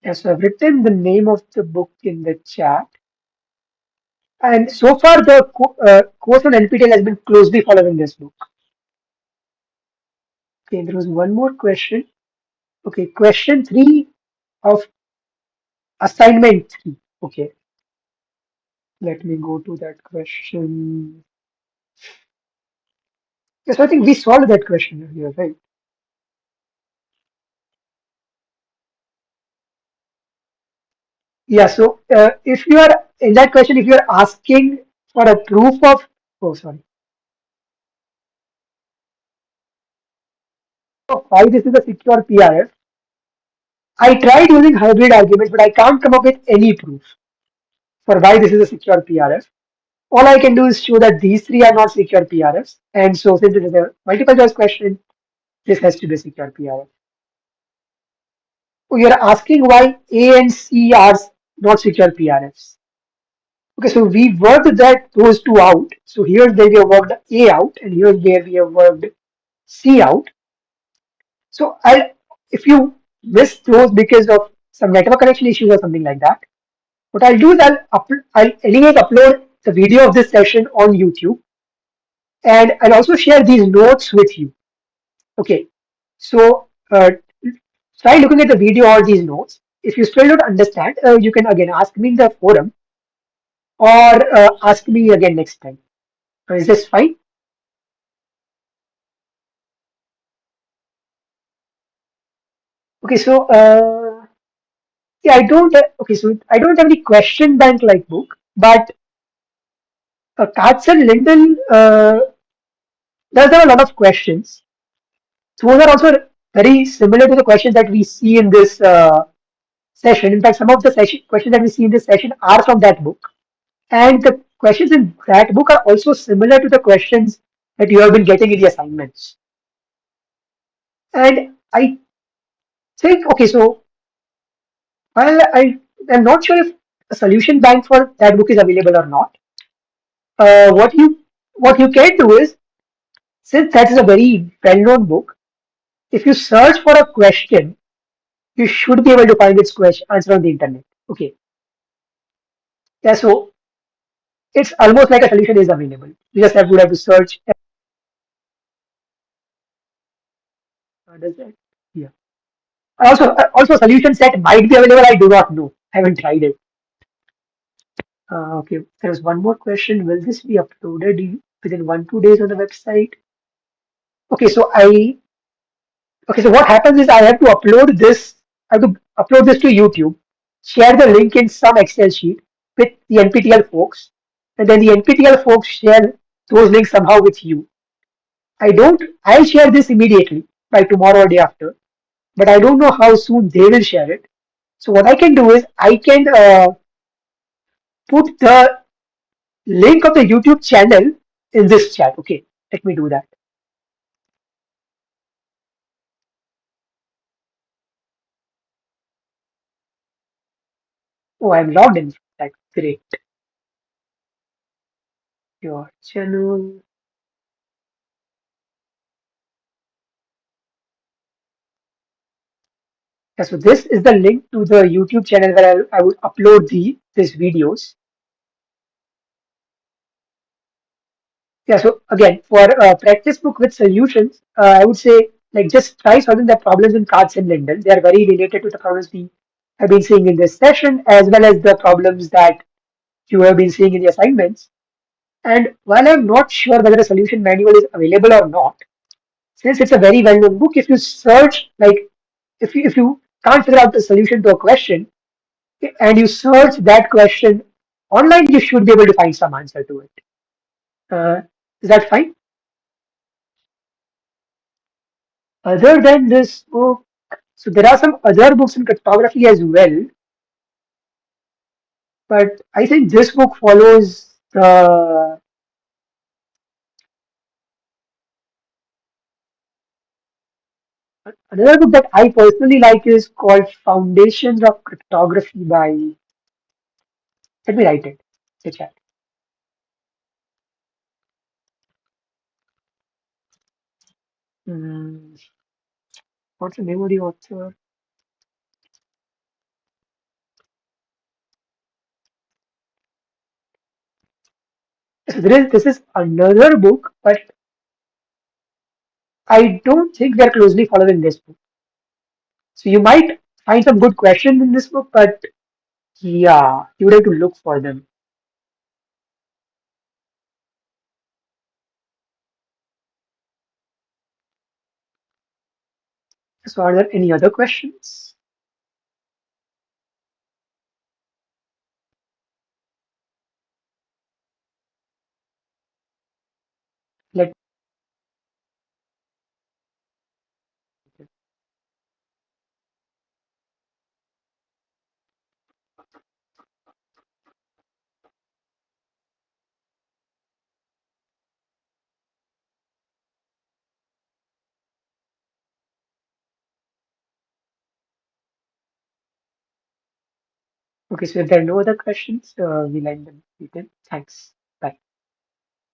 Yes, so I've written the name of the book in the chat. And so far, the course on NPTEL has been closely following this book. Okay, there was one more question. Okay, question three of assignment three. Okay, let me go to that question. Yes, I think we solved that question earlier, right? Yeah, so if you are in that question, if you are asking for a proof of, oh, sorry, of why this is a secure PRF, I tried using hybrid arguments, but I can't come up with any proof for why this is a secure PRF. All I can do is show that these three are not secure PRFs. And so since it is a multiple choice question, this has to be a secure PRF. Oh, you're asking why A and C are not secure PRFs. Okay, so we worked that those two out. So here's where we have worked A out, and here's where we have worked C out. So if you miss those because of some network connection issues or something like that, what I'll do is I'll anyways upload the video of this session on YouTube, and I'll also share these notes with you. Okay, so try looking at the video or these notes. If you still don't understand, you can again ask me in the forum or ask me again next time. Is this fine? Okay, so yeah, I don't. Okay, so I don't have any question bank like book, but Katz and Linden does have a lot of questions. Those are also very similar to the questions that we see in this session. In fact, some of the questions that we see in this session are from that book. And the questions in that book are also similar to the questions that you have been getting in the assignments. And I think, okay, so while I'm not sure if a solution bank for that book is available or not, uh, what you what you can do is, since that is a very well-known book, if you search for a question, you should be able to find its question answer on the internet. Okay. Yeah, so it's almost like a solution is available. You just have to search. Does that? Yeah. Also solution set might be available. I do not know. I haven't tried it. Okay. There was one more question. Will this be uploaded within 1 2 days on the website? Okay. Okay. So what happens is I have to upload this. I have to upload this to YouTube. Share the link in some Excel sheet with the NPTEL folks, and then the NPTEL folks share those links somehow with you. I'll share this immediately by tomorrow or day after, but I don't know how soon they will share it. So what I can do is I can put the link of the YouTube channel in this chat. Okay, let me do that. Oh, I'm logged in. That's great. Your channel. Yeah, so this is the link to the YouTube channel where I would upload these videos. Yeah, so again, for a practice book with solutions, I would say like just try solving the problems in cards and Linden. They are very related to the problems we have been seeing in this session, as well as the problems that you have been seeing in the assignments. And while I'm not sure whether a solution manual is available or not, since it's a very well-known book, if you search, like if you can't figure out the solution to a question and you search that question online, you should be able to find some answer to it. Uh, is that fine? Other than this book, so there are some other books in cryptography as well, but I think this book follows the another book that I personally like is called Foundations of Cryptography by, let me write it, the chat. Hmm, what's the name of the author? So this is another book, but I don't think they're closely following this book. So you might find some good questions in this book, but yeah, you would have to look for them. So are there any other questions? Let Okay, so if there are no other questions, we'll end the meeting. Thanks.